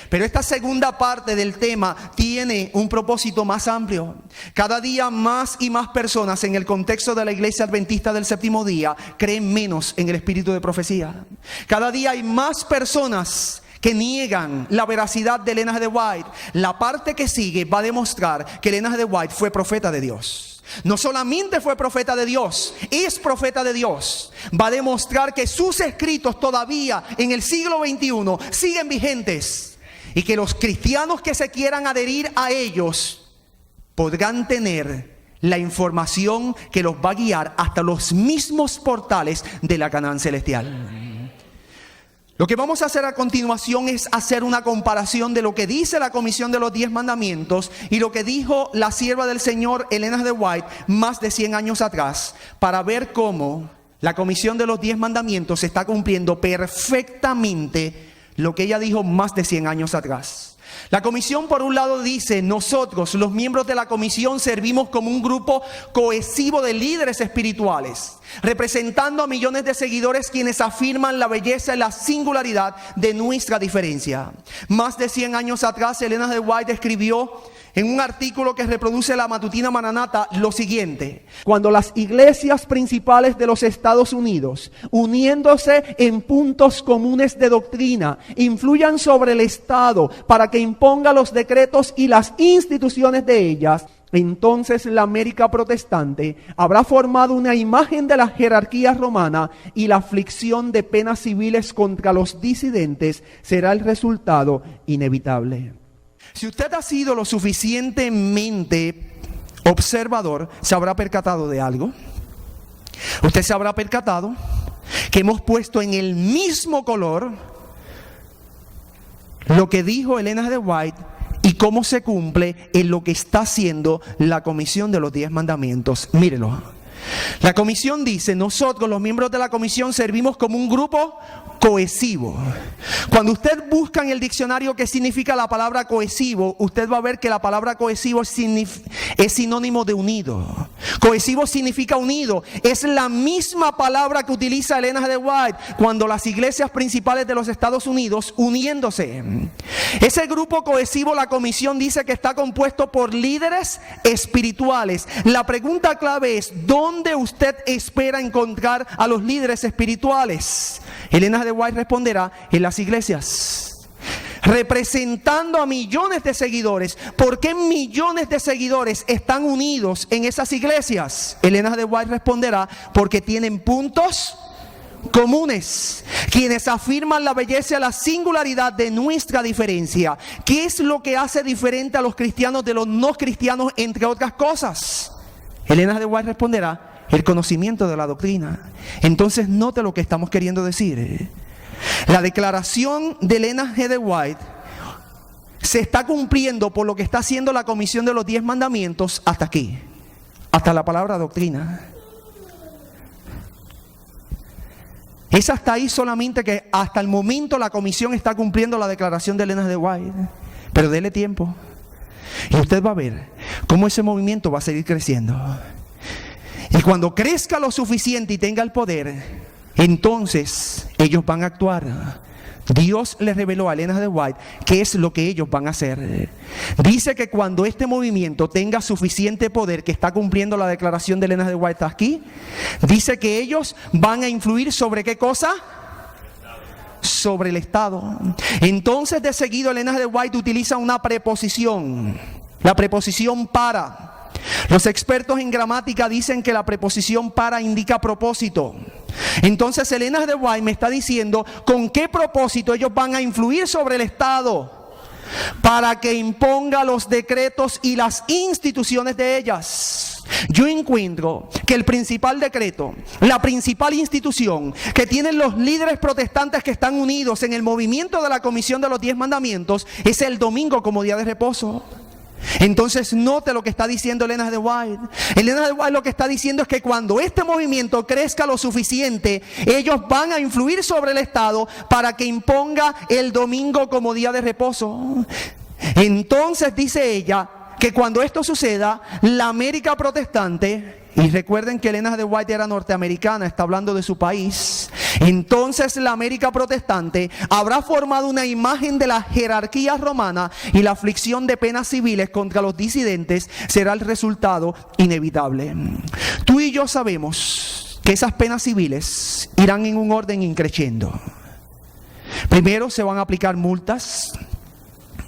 Pero esta segunda parte del tema tiene un propósito más amplio. Cada día más y más personas en el contexto de la Iglesia Adventista del Séptimo Día creen menos en el espíritu de profecía. Cada día hay más personas que niegan la veracidad de Ellen G. de White. La parte que sigue va a demostrar que Ellen G. de White fue profeta de Dios. No solamente fue profeta de Dios, es profeta de Dios. Va a demostrar que sus escritos todavía en el siglo XXI siguen vigentes. Y que los cristianos que se quieran adherir a ellos podrán tener la información que los va a guiar hasta los mismos portales de la Canaán celestial. Lo que vamos a hacer a continuación es hacer una comparación de lo que dice la Comisión de los 10 Mandamientos y lo que dijo la sierva del Señor Ellen G. de White más de 100 años atrás, para ver cómo la Comisión de los 10 Mandamientos está cumpliendo perfectamente lo que ella dijo más de 100 años atrás. La comisión, por un lado, dice: nosotros, los miembros de la comisión, servimos como un grupo cohesivo de líderes espirituales, representando a millones de seguidores quienes afirman la belleza y la singularidad de nuestra diferencia. Más de 100 años atrás, Ellen G. de White escribió en un artículo que reproduce la matutina Maranata lo siguiente: cuando las iglesias principales de los Estados Unidos, uniéndose en puntos comunes de doctrina, influyan sobre el Estado para que imponga los decretos y las instituciones de ellas, entonces la América protestante habrá formado una imagen de la jerarquía romana y la aflicción de penas civiles contra los disidentes será el resultado inevitable. Si usted ha sido lo suficientemente observador, se habrá percatado de algo. Usted se habrá percatado que hemos puesto en el mismo color lo que dijo Elena de White y cómo se cumple en lo que está haciendo la Comisión de los 10 Mandamientos. Mírelo. La comisión dice, nosotros los miembros de la comisión servimos como un grupo cohesivo. Cuando usted busca en el diccionario qué significa la palabra cohesivo, usted va a ver que la palabra cohesivo es sinónimo de unido. Cohesivo significa unido. Es la misma palabra que utiliza Elena G. White cuando las iglesias principales de los Estados Unidos uniéndose. Ese grupo cohesivo, la comisión dice que está compuesto por líderes espirituales. La pregunta clave es, ¿dónde usted espera encontrar a los líderes espirituales? Elena G. White responderá, en las iglesias, representando a millones de seguidores. ¿Por qué millones de seguidores están unidos en esas iglesias? Elena G. White responderá, porque tienen puntos comunes, quienes afirman la belleza y la singularidad de nuestra diferencia. ¿Qué es lo que hace diferente a los cristianos de los no cristianos, entre otras cosas? Elena G. White responderá, el conocimiento de la doctrina. Entonces note lo que estamos queriendo decir. La declaración de Elena G. White se está cumpliendo por lo que está haciendo la comisión de los 10 mandamientos hasta aquí, hasta la palabra doctrina. Es hasta ahí solamente que hasta el momento la comisión está cumpliendo la declaración de Elena G. White. Pero dele tiempo y usted va a ver cómo ese movimiento va a seguir creciendo. Y cuando crezca lo suficiente y tenga el poder, entonces ellos van a actuar. Dios les reveló a Elena G. White qué es lo que ellos van a hacer. Dice que cuando este movimiento tenga suficiente poder, que está cumpliendo la declaración de Elena G. White aquí, dice que ellos van a influir sobre ¿qué cosa? Sobre el Estado. Entonces de seguido Elena G. White utiliza una preposición, la preposición para. Los expertos en gramática dicen que la preposición para indica propósito. Entonces Elena G. White me está diciendo con qué propósito ellos van a influir sobre el Estado para que imponga los decretos y las instituciones de ellas. Yo encuentro que el principal decreto, la principal institución que tienen los líderes protestantes que están unidos en el movimiento de la Comisión de los 10 Mandamientos es el domingo como día de reposo. Entonces note lo que está diciendo Elena G. White. Elena G. White lo que está diciendo es que cuando este movimiento crezca lo suficiente, ellos van a influir sobre el Estado para que imponga el domingo como día de reposo. Entonces dice ella que cuando esto suceda, la América protestante, y recuerden que Elena G. White era norteamericana, está hablando de su país. Entonces la América protestante habrá formado una imagen de la jerarquía romana y la aflicción de penas civiles contra los disidentes será el resultado inevitable. Tú y yo sabemos que esas penas civiles irán en un orden increciendo. Primero se van a aplicar multas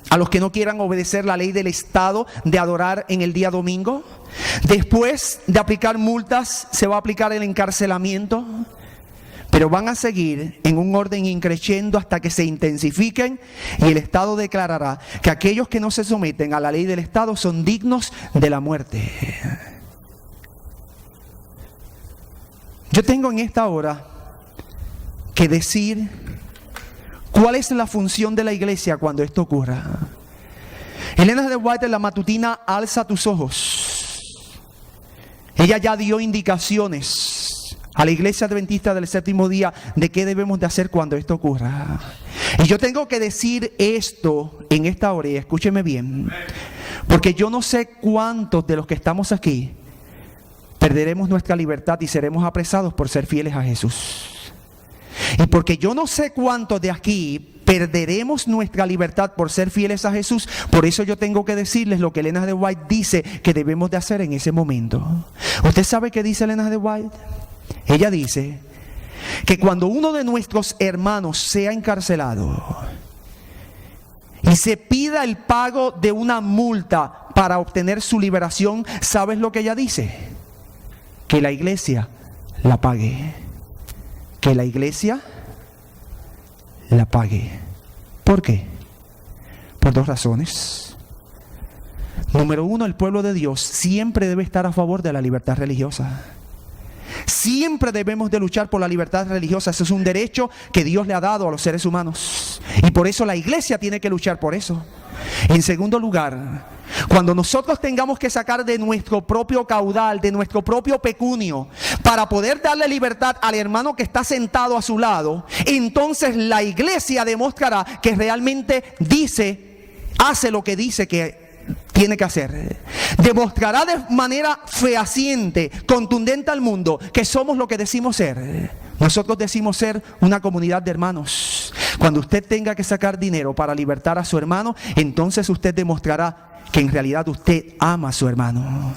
a los que no quieran obedecer la ley del Estado de adorar en el día domingo. Después de aplicar multas, se va a aplicar el encarcelamiento. Pero van a seguir en un orden increciendo hasta que se intensifiquen y el Estado declarará que aquellos que no se someten a la ley del Estado son dignos de la muerte. Yo tengo en esta hora que decir cuál es la función de la iglesia cuando esto ocurra. Elena G. White en la matutina Alza tus ojos. Ella ya dio indicaciones a la iglesia adventista del séptimo día de qué debemos de hacer cuando esto ocurra. Y yo tengo que decir esto en esta hora, y escúcheme bien, porque yo no sé cuántos de los que estamos aquí perderemos nuestra libertad y seremos apresados por ser fieles a Jesús. Y porque yo no sé cuántos de aquí perderemos nuestra libertad por ser fieles a Jesús, por eso yo tengo que decirles lo que Elena G. White dice que debemos de hacer en ese momento. ¿Usted sabe qué dice Elena G. White? Ella dice que cuando uno de nuestros hermanos sea encarcelado y se pida el pago de una multa para obtener su liberación, ¿sabes lo que ella dice? Que la iglesia la pague. Que la iglesia la pague. ¿Por qué? Por dos razones. Número uno, el pueblo de Dios siempre debe estar a favor de la libertad religiosa. Siempre debemos de luchar por la libertad religiosa. Ese es un derecho que Dios le ha dado a los seres humanos. Y por eso la iglesia tiene que luchar por eso. En segundo lugar, cuando nosotros tengamos que sacar de nuestro propio caudal, de nuestro propio pecunio, para poder darle libertad al hermano que está sentado a su lado, entonces la iglesia demostrará que realmente hace lo que dice que tiene que hacer. Demostrará de manera fehaciente, contundente al mundo que somos lo que decimos ser. Nosotros decimos ser una comunidad de hermanos. Cuando usted tenga que sacar dinero para libertar a su hermano, entonces usted demostrará que en realidad usted ama a su hermano.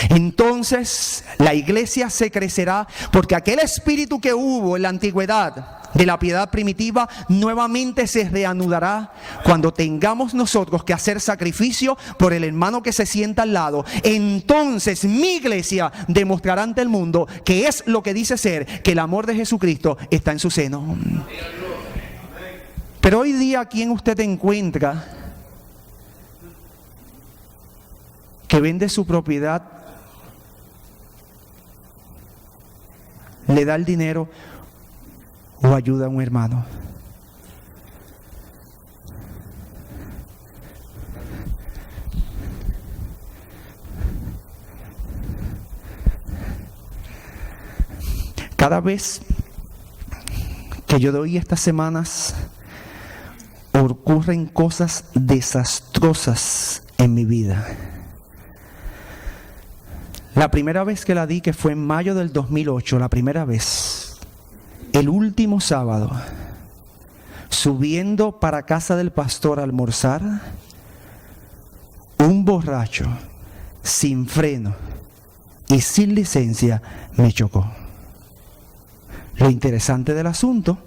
Entonces la iglesia se crecerá, porque aquel espíritu que hubo en la antigüedad de la piedad primitiva nuevamente se reanudará cuando tengamos nosotros que hacer sacrificio por el hermano que se sienta al lado. Entonces mi iglesia demostrará ante el mundo que es lo que dice ser, que el amor de Jesucristo está en su seno. Pero hoy día, ¿quién usted encuentra que vende su propiedad, le da el dinero o ayuda a un hermano? Cada vez que yo doy estas semanas, ocurren cosas desastrosas en mi vida. La primera vez que la di, que fue en mayo del 2008, la primera vez, el último sábado, subiendo para casa del pastor a almorzar, un borracho, sin freno y sin licencia, me chocó. Lo interesante del asunto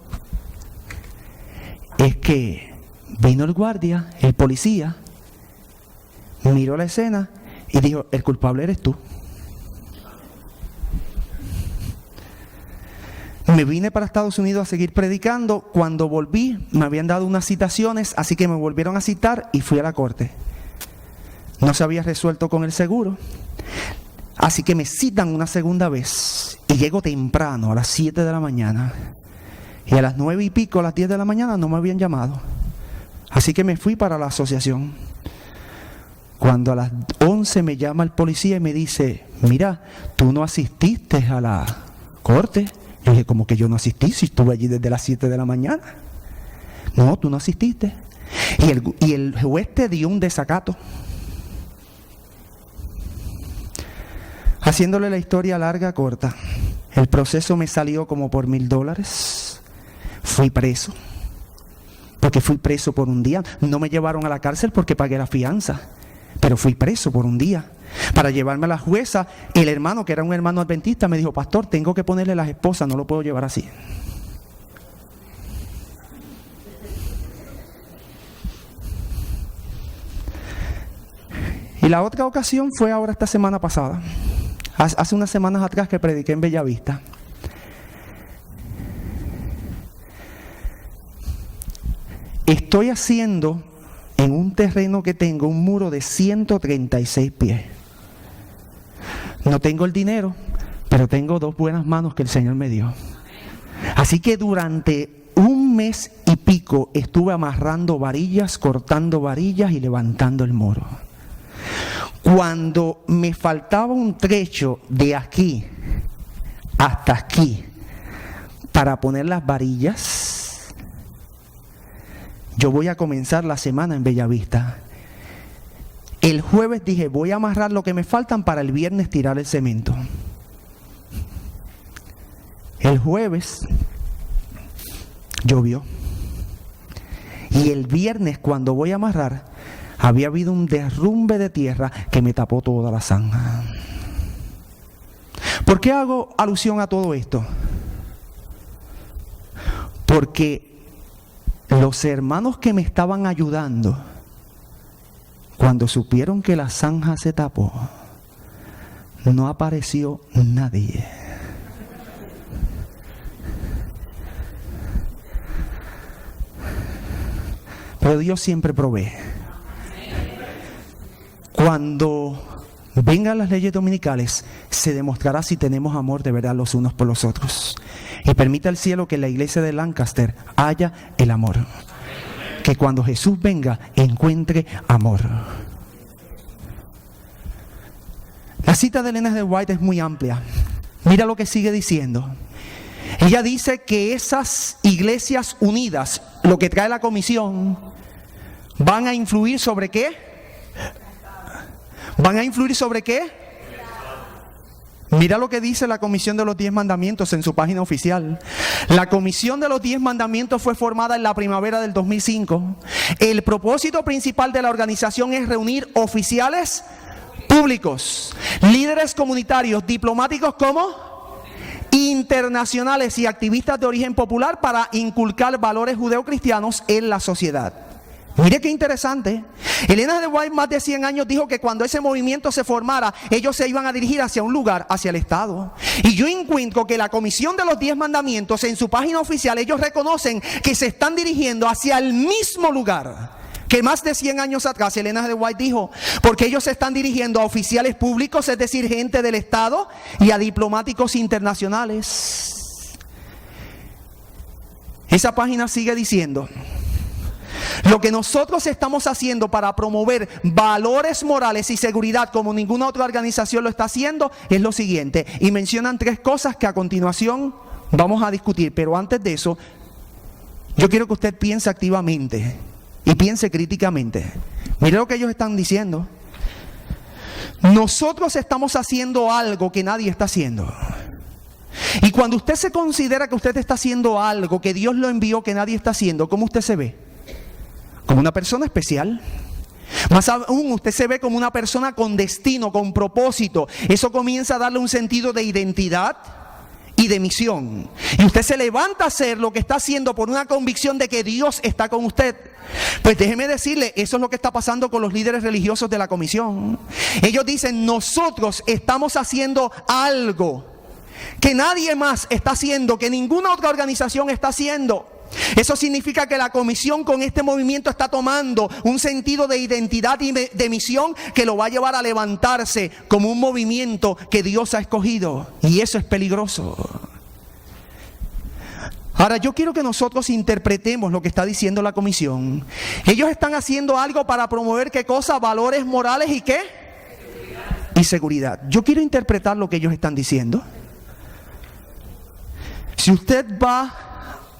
es que vino el guardia, el policía, miró la escena y dijo: el culpable eres tú. Me vine para Estados Unidos a seguir predicando. Cuando volví, me habían dado unas citaciones, así que me volvieron a citar y fui a la corte. No se había resuelto con el seguro, así que me citan una segunda vez y llego temprano, a las 7 de la mañana. Y a las 9 y pico, a las 10 de la mañana no me habían llamado. Así que me fui para la asociación. Cuando a las 11 me llama el policía y me dice: mira, tú no asististe a la corte. Yo dije: ¿cómo que yo no asistí? Si estuve allí desde las 7 de la mañana. No, tú no asististe. Y el juez te dio un desacato. Haciéndole la historia larga, corta, el proceso me salió como por $1,000. Fui preso. Porque fui preso por un día. No me llevaron a la cárcel porque pagué la fianza, pero fui preso por un día. Para llevarme a la jueza, el hermano, que era un hermano adventista, me dijo: pastor, tengo que ponerle las esposas, no lo puedo llevar así. Y la otra ocasión fue ahora esta semana pasada. Hace unas semanas atrás que prediqué en Bellavista. Estoy haciendo en un terreno que tengo un muro de 136 pies. No tengo el dinero, pero tengo 2 buenas manos que el Señor me dio. Así que durante un mes y pico estuve amarrando varillas, cortando varillas y levantando el muro. Cuando me faltaba un trecho de aquí hasta aquí para poner las varillas, yo voy a comenzar la semana en Bellavista. El jueves dije: voy a amarrar lo que me faltan para el viernes tirar el cemento. El jueves llovió. Y el viernes, cuando voy a amarrar, había habido un derrumbe de tierra que me tapó toda la zanja. ¿Por qué hago alusión a todo esto? Porque los hermanos que me estaban ayudando, cuando supieron que la zanja se tapó, no apareció nadie. Pero Dios siempre provee. Cuando vengan las leyes dominicales, se demostrará si tenemos amor de verdad los unos por los otros. Y permita el cielo que en la iglesia de Lancaster haya el amor. Que cuando Jesús venga, encuentre amor. La cita de Elena de White es muy amplia. Mira lo que sigue diciendo. Ella dice que esas iglesias unidas, lo que trae la comisión, van a influir sobre ¿qué? ¿Van a influir sobre qué? Mira lo que dice la Comisión de los 10 Mandamientos en su página oficial. La Comisión de los 10 Mandamientos fue formada en la primavera del 2005. El propósito principal de la organización es reunir oficiales públicos, líderes comunitarios, diplomáticos como internacionales y activistas de origen popular para inculcar valores judeocristianos en la sociedad. Mire qué interesante. Elena de White, más de 100 años, dijo que cuando ese movimiento se formara, ellos se iban a dirigir hacia un lugar, hacia el Estado. Y yo encuentro que la Comisión de los 10 Mandamientos, en su página oficial, ellos reconocen que se están dirigiendo hacia el mismo lugar que más de 100 años atrás Elena de White dijo, porque ellos se están dirigiendo a oficiales públicos, es decir, gente del Estado, y a diplomáticos internacionales. Esa página sigue diciendo: lo que nosotros estamos haciendo para promover valores morales y seguridad como ninguna otra organización lo está haciendo es lo siguiente. Y mencionan 3 cosas que a continuación vamos a discutir. Pero antes de eso, yo quiero que usted piense activamente y piense críticamente. Mire lo que ellos están diciendo. Nosotros estamos haciendo algo que nadie está haciendo. Y cuando usted se considera que usted está haciendo algo que Dios lo envió que nadie está haciendo, ¿cómo usted se ve? Como una persona especial. Más aún, usted se ve como una persona con destino, con propósito. Eso comienza a darle un sentido de identidad y de misión. Y usted se levanta a hacer lo que está haciendo por una convicción de que Dios está con usted. Pues déjeme decirle, eso es lo que está pasando con los líderes religiosos de la comisión. Ellos dicen, nosotros estamos haciendo algo que nadie más está haciendo, que ninguna otra organización está haciendo. Eso significa que la comisión con este movimiento está tomando un sentido de identidad y de misión que lo va a llevar a levantarse como un movimiento que Dios ha escogido. Y eso es peligroso. Ahora, yo quiero que nosotros interpretemos lo que está diciendo la comisión. Ellos están haciendo algo para promover ¿qué cosa? Valores morales y ¿qué? Y seguridad. Yo quiero interpretar lo que ellos están diciendo. Si usted va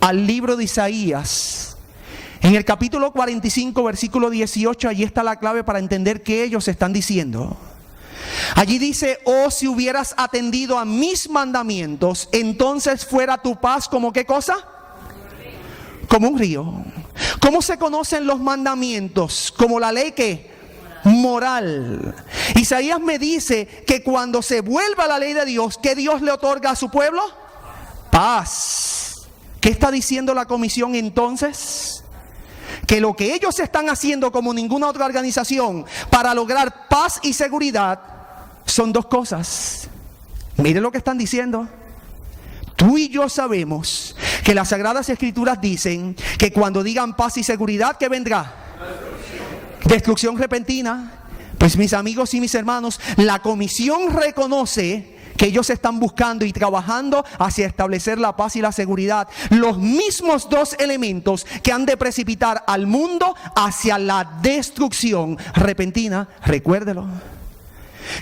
al libro de Isaías, en el capítulo 45, versículo 18, allí está la clave para entender qué ellos están diciendo. Allí dice, oh, si hubieras atendido a mis mandamientos, entonces fuera tu paz como ¿qué cosa? Como un río. ¿Cómo se conocen los mandamientos? Como la ley que moral. Isaías me dice que cuando se vuelva la ley de Dios, ¿qué Dios le otorga a su pueblo? Paz. ¿Qué está diciendo la comisión entonces? Que lo que ellos están haciendo como ninguna otra organización para lograr paz y seguridad son 2 cosas. Mire lo que están diciendo. Tú y yo sabemos que las Sagradas Escrituras dicen que cuando digan paz y seguridad, ¿qué vendrá? Destrucción repentina. Pues mis amigos y mis hermanos, la comisión reconoce que ellos están buscando y trabajando hacia establecer la paz y la seguridad. Los mismos 2 elementos que han de precipitar al mundo hacia la destrucción repentina. Recuérdelo.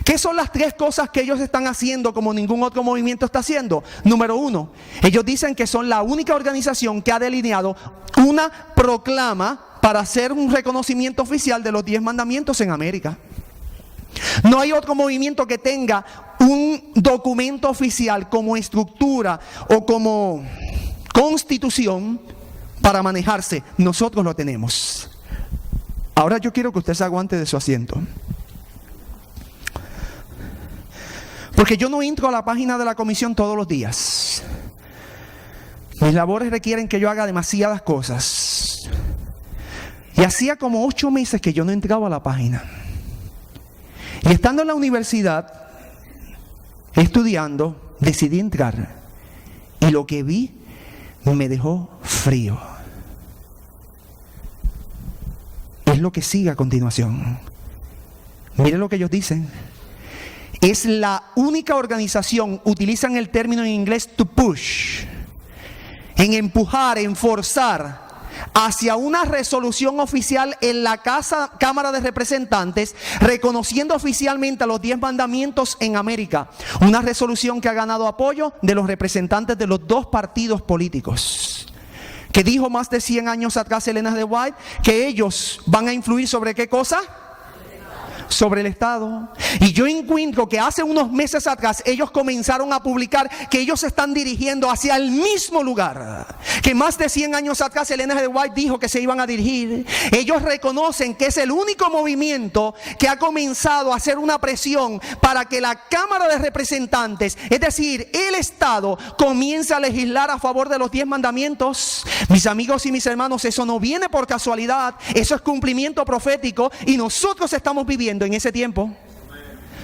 ¿Qué son las 3 cosas que ellos están haciendo como ningún otro movimiento está haciendo? Número 1, ellos dicen que son la única organización que ha delineado una proclama para hacer un reconocimiento oficial de los 10 mandamientos en América. No hay otro movimiento que tenga un documento oficial como estructura o como constitución para manejarse. Nosotros lo tenemos. Ahora yo quiero que usted se aguante de su asiento, porque yo no entro a la página de la comisión todos los días. Mis labores requieren que yo haga demasiadas cosas. Y hacía como 8 meses que yo no entraba a la página. Y estando en la universidad, estudiando, decidí entrar. Y lo que vi me dejó frío. Es lo que sigue a continuación. Mire lo que ellos dicen. es la única organización, utilizan el término en inglés to push, en empujar, en forzar hacia una resolución oficial en la Cámara de Representantes, reconociendo oficialmente a los 10 mandamientos en América. Una resolución que ha ganado apoyo de los representantes de los dos partidos políticos. Que dijo más de 100 años atrás Elena G. White, que ellos van a influir ¿sobre qué cosa? Sobre el Estado. Y yo encuentro que hace unos meses atrás ellos comenzaron a publicar que ellos se están dirigiendo hacia el mismo lugar que más de 100 años atrás Elena G. White dijo que se iban a dirigir. Ellos reconocen que es el único movimiento que ha comenzado a hacer una presión para que la Cámara de Representantes, es decir, el Estado, comience a legislar a favor de los 10 mandamientos. Mis amigos y mis hermanos, eso no viene por casualidad, eso es cumplimiento profético y nosotros estamos viviendo en ese tiempo.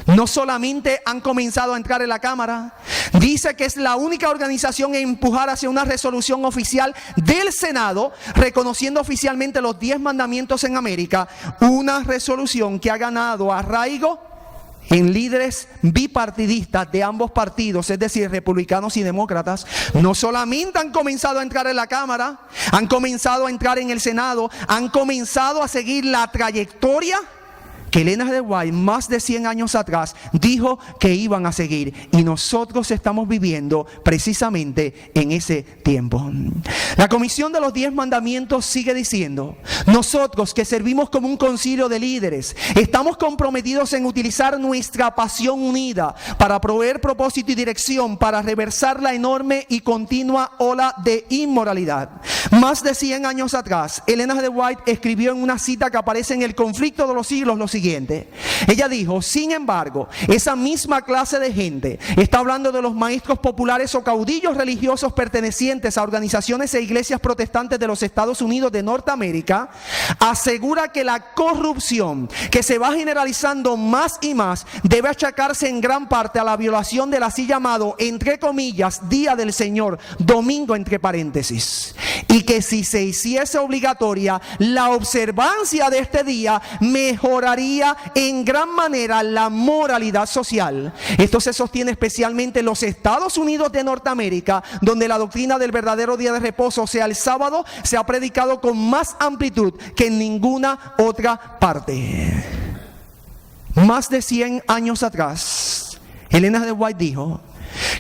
No solamente han comenzado a entrar en la Cámara, dice que es la única organización en empujar hacia una resolución oficial del Senado, reconociendo oficialmente los 10 mandamientos en América, una resolución que ha ganado arraigo en líderes bipartidistas de ambos partidos, es decir, republicanos y demócratas. No solamente han comenzado a entrar en la Cámara, han comenzado a entrar en el Senado, han comenzado a seguir la trayectoria que Elena G. White más de 100 años atrás dijo que iban a seguir, y nosotros estamos viviendo precisamente en ese tiempo. La Comisión de los 10 Mandamientos sigue diciendo: nosotros que servimos como un concilio de líderes, estamos comprometidos en utilizar nuestra pasión unida para proveer propósito y dirección para reversar la enorme y continua ola de inmoralidad. Más de 100 años atrás, Elena G. White escribió en una cita que aparece en El Conflicto de los Siglos lo siguiente. Ella dijo: sin embargo, esa misma clase de gente, está hablando de los maestros populares o caudillos religiosos pertenecientes a organizaciones e iglesias protestantes de los Estados Unidos de Norteamérica, asegura que la corrupción que se va generalizando más y más debe achacarse en gran parte a la violación del así llamado, entre comillas, Día del Señor, domingo entre paréntesis, y que si se hiciese obligatoria la observancia de este día, mejoraría en gran manera la moralidad social. Esto se sostiene especialmente en los Estados Unidos de Norteamérica, donde la doctrina del verdadero día de reposo, o sea, el sábado, se ha predicado con más amplitud que en ninguna otra parte. Más de 100 años atrás, Elena G. White dijo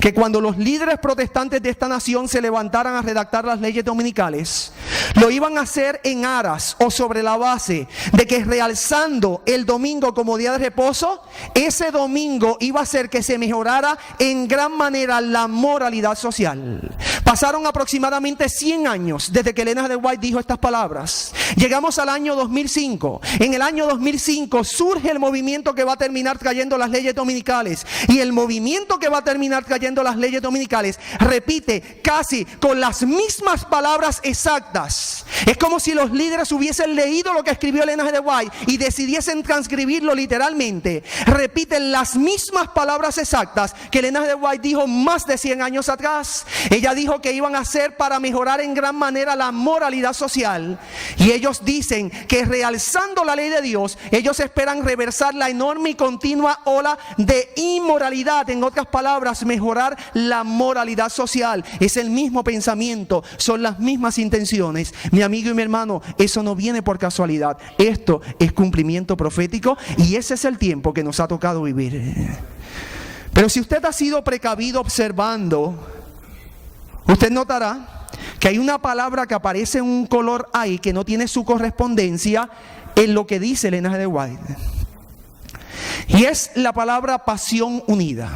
que cuando los líderes protestantes de esta nación se levantaran a redactar las leyes dominicales, lo iban a hacer en aras o sobre la base de que, realzando el domingo como día de reposo, ese domingo iba a hacer que se mejorara en gran manera la moralidad social. Pasaron aproximadamente 100 años desde que Elena G. White dijo estas palabras. Llegamos al año 2005. En el año 2005 surge el movimiento que va a terminar trayendo las leyes dominicales, y el movimiento que va a terminar trayendo las leyes dominicales repite casi con las mismas palabras exactas. Es como si los líderes hubiesen leído lo que escribió Elena G. White y decidiesen transcribirlo literalmente. Repiten las mismas palabras exactas que Elena G. White dijo más de 100 años atrás. Ella dijo que iban a hacer para mejorar en gran manera la moralidad social, y ellos dicen que, realzando la ley de Dios, ellos esperan reversar la enorme y continua ola de inmoralidad. En otras palabras, mejorar la moralidad social. Es el mismo pensamiento, son las mismas intenciones. Mi amigo y mi hermano, eso no viene por casualidad. Esto es cumplimiento profético, y ese es el tiempo que nos ha tocado vivir. Pero si usted ha sido precavido observando, usted notará que hay una palabra que aparece en un color ahí que no tiene su correspondencia en lo que dice Elena G. White. Y es la palabra pasión unida.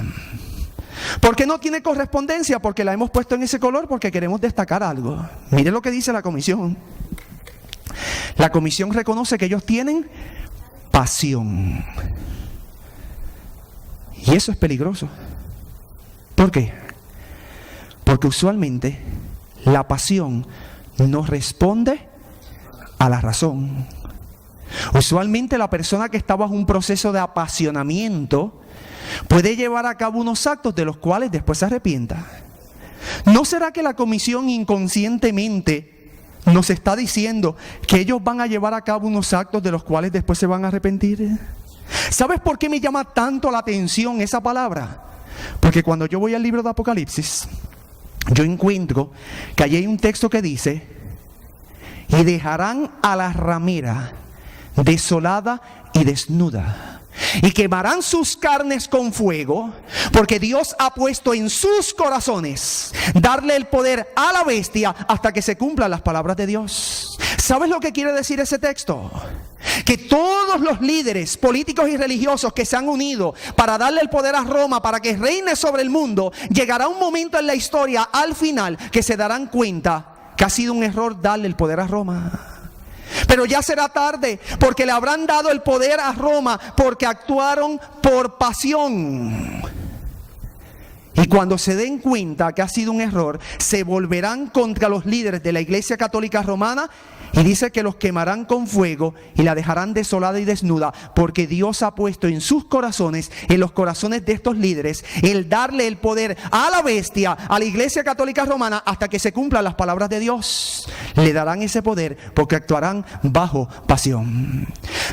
¿Por qué no tiene correspondencia? Porque la hemos puesto en ese color porque queremos destacar algo. Mire lo que dice la comisión. La comisión reconoce que ellos tienen pasión. Y eso es peligroso. ¿Por qué? Porque usualmente la pasión no responde a la razón. Usualmente la persona que está bajo un proceso de apasionamiento puede llevar a cabo unos actos de los cuales después se arrepienta. ¿No será que la comisión inconscientemente nos está diciendo que ellos van a llevar a cabo unos actos de los cuales después se van a arrepentir? ¿Sabes por qué me llama tanto la atención esa palabra? Porque cuando yo voy al libro de Apocalipsis, yo encuentro que allí hay un texto que dice: y dejarán a la ramera desolada y desnuda, y quemarán sus carnes con fuego, porque Dios ha puesto en sus corazones darle el poder a la bestia hasta que se cumplan las palabras de Dios. ¿Sabes lo que quiere decir ese texto? Que todos los líderes políticos y religiosos que se han unido para darle el poder a Roma, para que reine sobre el mundo, llegará un momento en la historia al final que se darán cuenta que ha sido un error darle el poder a Roma. Pero ya será tarde, porque le habrán dado el poder a Roma porque actuaron por pasión. Y cuando se den cuenta que ha sido un error, se volverán contra los líderes de la Iglesia Católica Romana, y dice que los quemarán con fuego y la dejarán desolada y desnuda, porque Dios ha puesto en sus corazones, en los corazones de estos líderes, el darle el poder a la bestia, a la Iglesia Católica Romana, hasta que se cumplan las palabras de Dios. Le darán ese poder porque actuarán bajo pasión.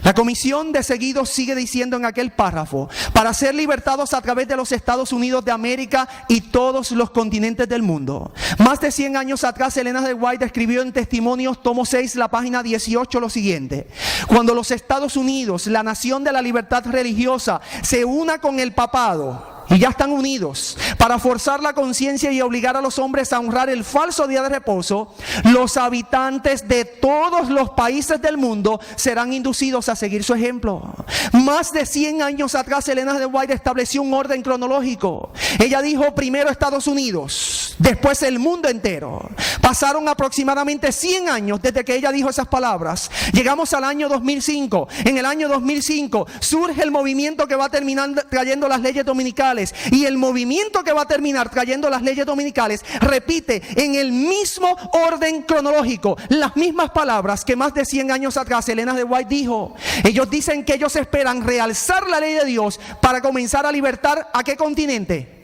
La comisión de seguido sigue diciendo en aquel párrafo: para ser libertados a través de los Estados Unidos de América y todos los continentes del mundo. Más de 100 años atrás, Elena de White escribió en Testimonios, tomo 6, la página 18, lo siguiente: cuando los Estados Unidos, la nación de la libertad religiosa, se una con el papado, y ya están unidos, para forzar la conciencia y obligar a los hombres a honrar el falso día de reposo, los habitantes de todos los países del mundo serán inducidos a seguir su ejemplo. Más de 100 años atrás, Elena de White estableció un orden cronológico. Ella dijo: primero Estados Unidos, después el mundo entero. Pasaron aproximadamente 100 años desde que ella dijo esas palabras. Llegamos al año 2005. En el año 2005 surge el movimiento que va a terminar trayendo las leyes dominicales. Y el movimiento que va a terminar trayendo las leyes dominicales repite en el mismo orden cronológico las mismas palabras que más de 100 años atrás Elena de White dijo. Ellos dicen que ellos esperan realzar la ley de Dios para comenzar a libertar ¿a qué continente?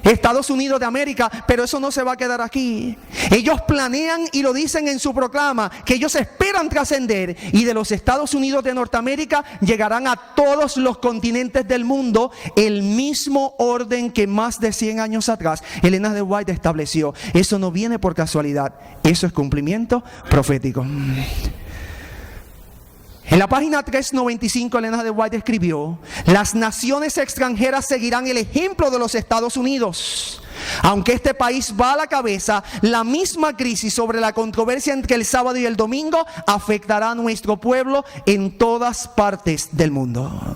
Estados Unidos de América, pero eso no se va a quedar aquí. Ellos planean y lo dicen en su proclama, que ellos esperan trascender, y de los Estados Unidos de Norteamérica llegarán a todos los continentes del mundo el mismo orden que más de 100 años atrás Elena de White estableció. Eso no viene por casualidad, eso es cumplimiento profético. En la página 395, Elena de White escribió: las naciones extranjeras seguirán el ejemplo de los Estados Unidos. Aunque este país va a la cabeza, la misma crisis sobre la controversia entre el sábado y el domingo afectará a nuestro pueblo en todas partes del mundo.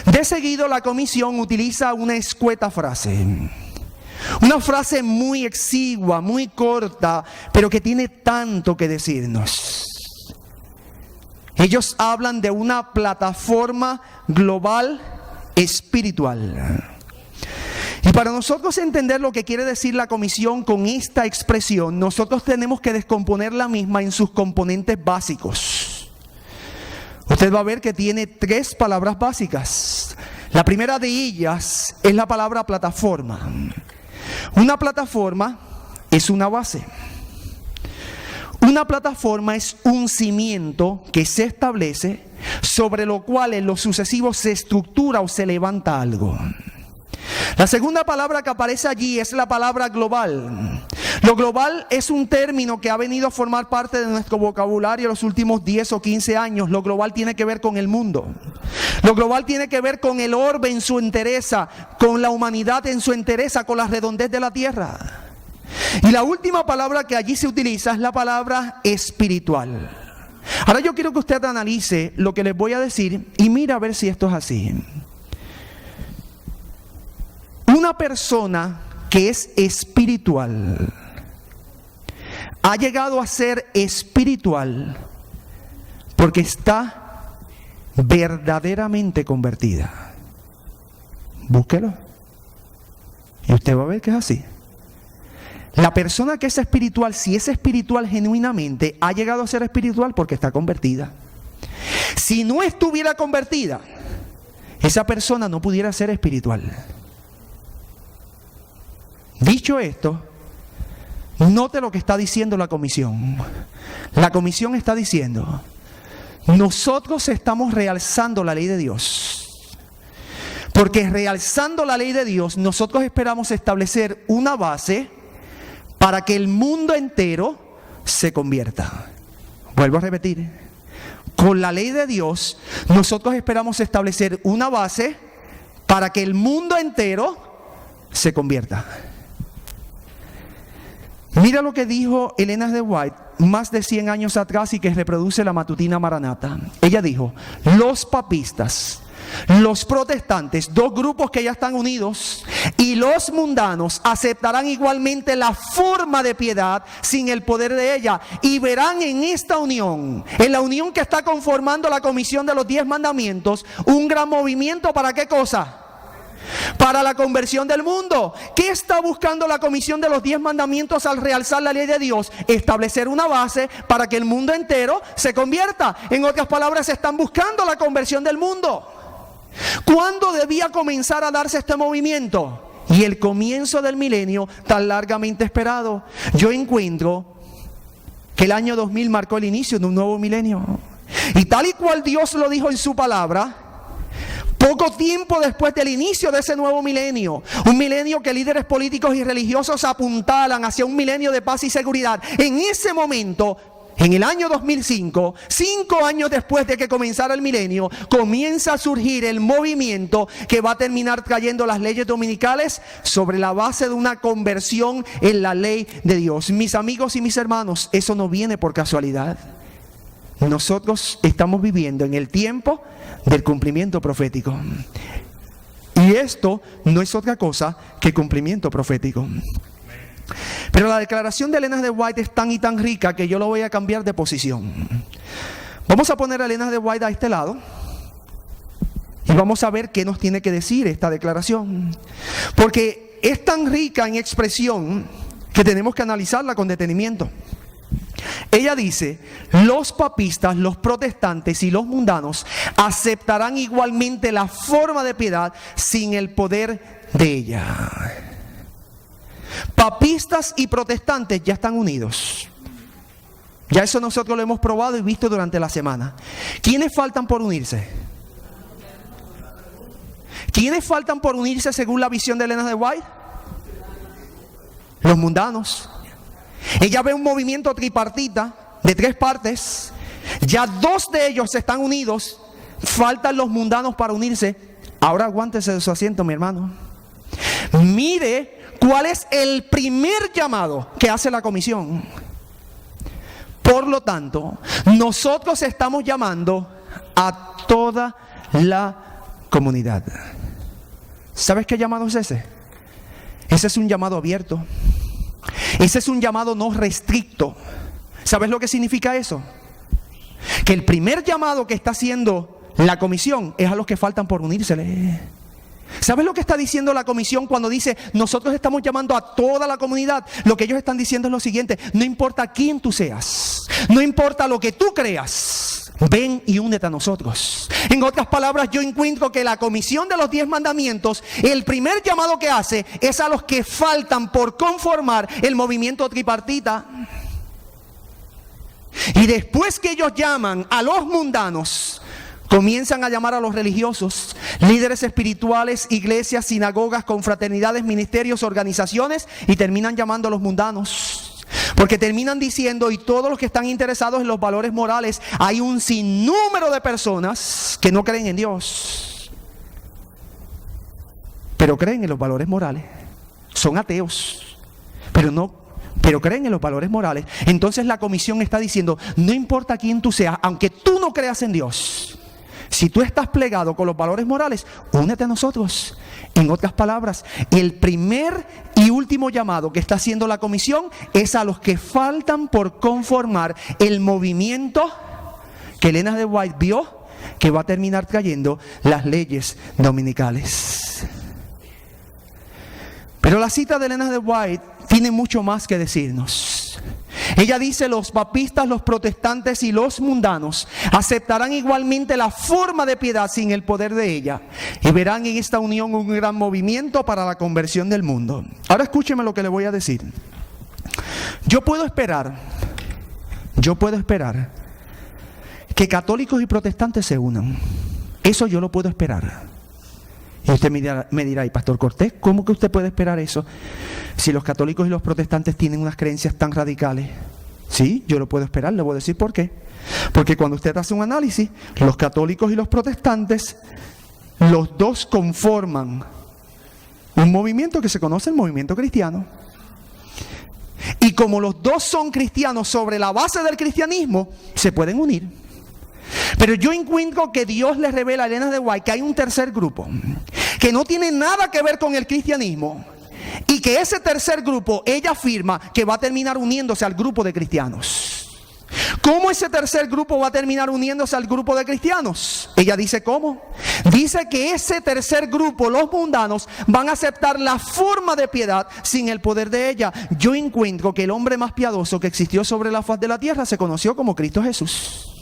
De seguido, la comisión utiliza una escueta frase. Una frase muy exigua, muy corta, pero que tiene tanto que decirnos. Ellos hablan de una plataforma global espiritual. Y para nosotros entender lo que quiere decir la comisión con esta expresión, nosotros tenemos que descomponer la misma en sus componentes básicos. Usted va a ver que tiene 3 palabras básicas. La primera de ellas es la palabra plataforma. Una plataforma es una base. Una plataforma es un cimiento que se establece sobre lo cual en lo sucesivo se estructura o se levanta algo. La segunda palabra que aparece allí es la palabra global. Lo global es un término que ha venido a formar parte de nuestro vocabulario en los últimos 10 o 15 años. Lo global tiene que ver con el mundo. Lo global tiene que ver con el orbe en su entereza, con la humanidad en su entereza, con la redondez de la tierra. Y la última palabra que allí se utiliza es la palabra espiritual. Ahora yo quiero que usted analice lo que les voy a decir y mira a ver si esto es así. Una persona que es espiritual ha llegado a ser espiritual porque está verdaderamente convertida. Búsquelo y usted va a ver que es así. La persona que es espiritual, si es espiritual genuinamente, ha llegado a ser espiritual porque está convertida. Si no estuviera convertida, esa persona no pudiera ser espiritual. Dicho esto, note lo que está diciendo la comisión. La comisión está diciendo: nosotros estamos realzando la ley de Dios. Porque realzando la ley de Dios, nosotros esperamos establecer una base para que el mundo entero se convierta. Vuelvo a repetir. Con la ley de Dios, nosotros esperamos establecer una base para que el mundo entero se convierta. Mira lo que dijo Elena de White más de 100 años atrás y que reproduce la matutina Maranata. Ella dijo: los papistas, los protestantes, dos grupos que ya están unidos, y los mundanos aceptarán igualmente la forma de piedad sin el poder de ella, y verán en esta unión, en la unión que está conformando la comisión de los 10 mandamientos, un gran movimiento. ¿Para qué cosa? Para la conversión del mundo. ¿Qué está buscando la comisión de los 10 mandamientos al realzar la ley de Dios? Establecer una base para que el mundo entero se convierta. En otras palabras, están buscando la conversión del mundo. ¿Cuándo debía comenzar a darse este movimiento? Y el comienzo del milenio tan largamente esperado. Yo encuentro que el año 2000 marcó el inicio de un nuevo milenio. Y tal y cual Dios lo dijo en su palabra, poco tiempo después del inicio de ese nuevo milenio, un milenio que líderes políticos y religiosos apuntalan hacia un milenio de paz y seguridad, en ese momento, en el año 2005, 5 años después de que comenzara el milenio, comienza a surgir el movimiento que va a terminar trayendo las leyes dominicales sobre la base de una conversión en la ley de Dios. Mis amigos y mis hermanos, eso no viene por casualidad. Nosotros estamos viviendo en el tiempo del cumplimiento profético. Y esto no es otra cosa que cumplimiento profético. Pero la declaración de Elena de White es tan y tan rica que yo lo voy a cambiar de posición. Vamos a poner a Elena de White a este lado y vamos a ver qué nos tiene que decir esta declaración. Porque es tan rica en expresión que tenemos que analizarla con detenimiento. Ella dice: los papistas, los protestantes y los mundanos aceptarán igualmente la forma de piedad sin el poder de ella. Papistas y protestantes ya están unidos. Ya eso nosotros lo hemos probado y visto durante la semana. ¿Quiénes faltan por unirse? ¿Quiénes faltan por unirse según la visión de Elena de White? Los mundanos. Ella ve un movimiento tripartita de 3 partes. Ya 2 de ellos están unidos. Faltan los mundanos para unirse. Ahora aguántese de su asiento, mi hermano. Mire cuál es el primer llamado que hace la comisión. Por lo tanto, nosotros estamos llamando a toda la comunidad. ¿Sabes qué llamado es ese? Ese es un llamado abierto. Ese es un llamado no restricto. ¿Sabes lo que significa eso? Que el primer llamado que está haciendo la comisión es a los que faltan por unírsele. ¿Sabes lo que está diciendo la comisión cuando dice nosotros estamos llamando a toda la comunidad? Lo que ellos están diciendo es lo siguiente: no importa quién tú seas, no importa lo que tú creas, ven y únete a nosotros. En otras palabras, yo encuentro que la comisión de los 10 mandamientos, el primer llamado que hace es a los que faltan por conformar el movimiento tripartita. Y después que ellos llaman a los mundanos, comienzan a llamar a los religiosos, líderes espirituales, iglesias, sinagogas, confraternidades, ministerios, organizaciones, y terminan llamando a los mundanos. Porque terminan diciendo, y todos los que están interesados en los valores morales, hay un sinnúmero de personas que no creen en Dios, pero creen en los valores morales. Son ateos, pero creen en los valores morales. Entonces la comisión está diciendo, no importa quién tú seas, aunque tú no creas en Dios, si tú estás plegado con los valores morales, únete a nosotros. En otras palabras, el primer y último llamado que está haciendo la comisión es a los que faltan por conformar el movimiento que Elena de White vio que va a terminar trayendo las leyes dominicales. Pero la cita de Elena de White tiene mucho más que decirnos. Ella dice: los papistas, los protestantes y los mundanos aceptarán igualmente la forma de piedad sin el poder de ella, y verán en esta unión un gran movimiento para la conversión del mundo. Ahora escúcheme lo que le voy a decir. Yo puedo esperar que católicos y protestantes se unan. Eso yo lo puedo esperar. Y usted me dirá, y Pastor Cortés, ¿cómo que usted puede esperar eso? Si los católicos y los protestantes tienen unas creencias tan radicales. Sí, yo lo puedo esperar, le voy a decir por qué. Porque cuando usted hace un análisis, los católicos y los protestantes, los dos conforman un movimiento que se conoce el movimiento cristiano. Y como los dos son cristianos sobre la base del cristianismo, se pueden unir. Pero yo encuentro que Dios le revela a Elena de White que hay un tercer grupo que no tiene nada que ver con el cristianismo, y que ese tercer grupo ella afirma que va a terminar uniéndose al grupo de cristianos. ¿Cómo ese tercer grupo va a terminar uniéndose al grupo de cristianos? Ella dice ¿cómo? Dice que ese tercer grupo, los mundanos, van a aceptar la forma de piedad sin el poder de ella. Yo encuentro que el hombre más piadoso que existió sobre la faz de la tierra se conoció como Cristo Jesús.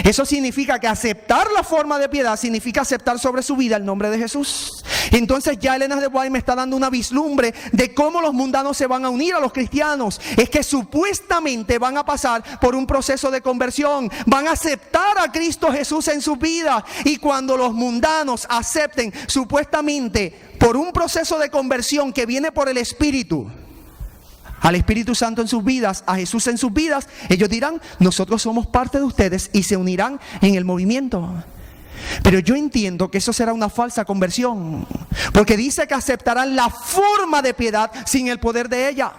Eso significa que aceptar la forma de piedad significa aceptar sobre su vida el nombre de Jesús. Entonces ya Elena de White me está dando una vislumbre de cómo los mundanos se van a unir a los cristianos. Es que supuestamente van a pasar por un proceso de conversión, van a aceptar a Cristo Jesús en su vida, y cuando los mundanos acepten supuestamente por un proceso de conversión que viene por el Espíritu, al Espíritu Santo en sus vidas, a Jesús en sus vidas, ellos dirán, nosotros somos parte de ustedes, y se unirán en el movimiento. Pero yo entiendo que eso será una falsa conversión, porque dice que aceptarán la forma de piedad sin el poder de ella.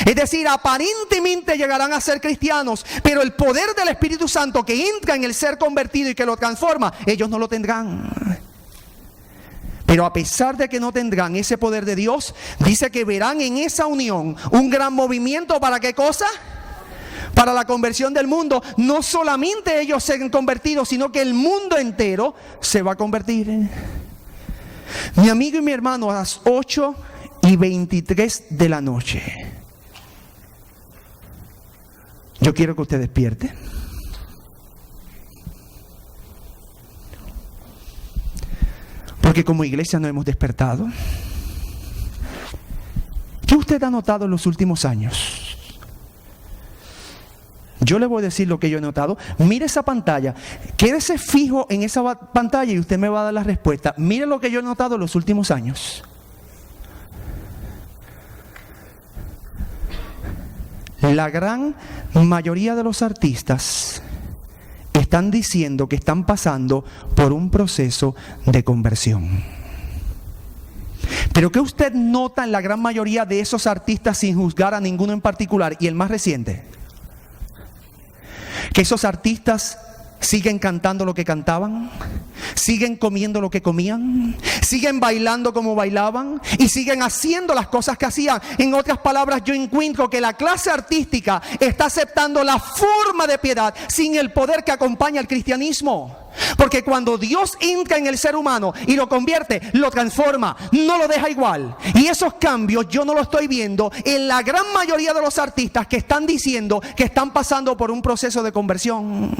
Es decir, aparentemente llegarán a ser cristianos, pero el poder del Espíritu Santo que entra en el ser convertido y que lo transforma, ellos no lo tendrán. Pero a pesar de que no tendrán ese poder de Dios, dice que verán en esa unión un gran movimiento. ¿Para qué cosa? Para la conversión del mundo. No solamente ellos se han convertido, sino que el mundo entero se va a convertir. Mi amigo y mi hermano, a las 8:23 de la noche, yo quiero que usted despierte. Porque como iglesia no hemos despertado. ¿Qué usted ha notado en los últimos años? Yo le voy a decir lo que yo he notado. Mire esa pantalla. Quédese fijo en esa pantalla y usted me va a dar la respuesta. Mire lo que yo he notado en los últimos años. La gran mayoría de los artistas están diciendo que están pasando por un proceso de conversión. Pero ¿qué usted nota en la gran mayoría de esos artistas, sin juzgar a ninguno en particular, y el más reciente? Que esos artistas siguen cantando lo que cantaban, siguen comiendo lo que comían, siguen bailando como bailaban y siguen haciendo las cosas que hacían. En otras palabras, yo encuentro que la clase artística está aceptando la forma de piedad sin el poder que acompaña al cristianismo. Porque cuando Dios entra en el ser humano y lo convierte, lo transforma, no lo deja igual. Y esos cambios yo no los estoy viendo en la gran mayoría de los artistas que están diciendo que están pasando por un proceso de conversión.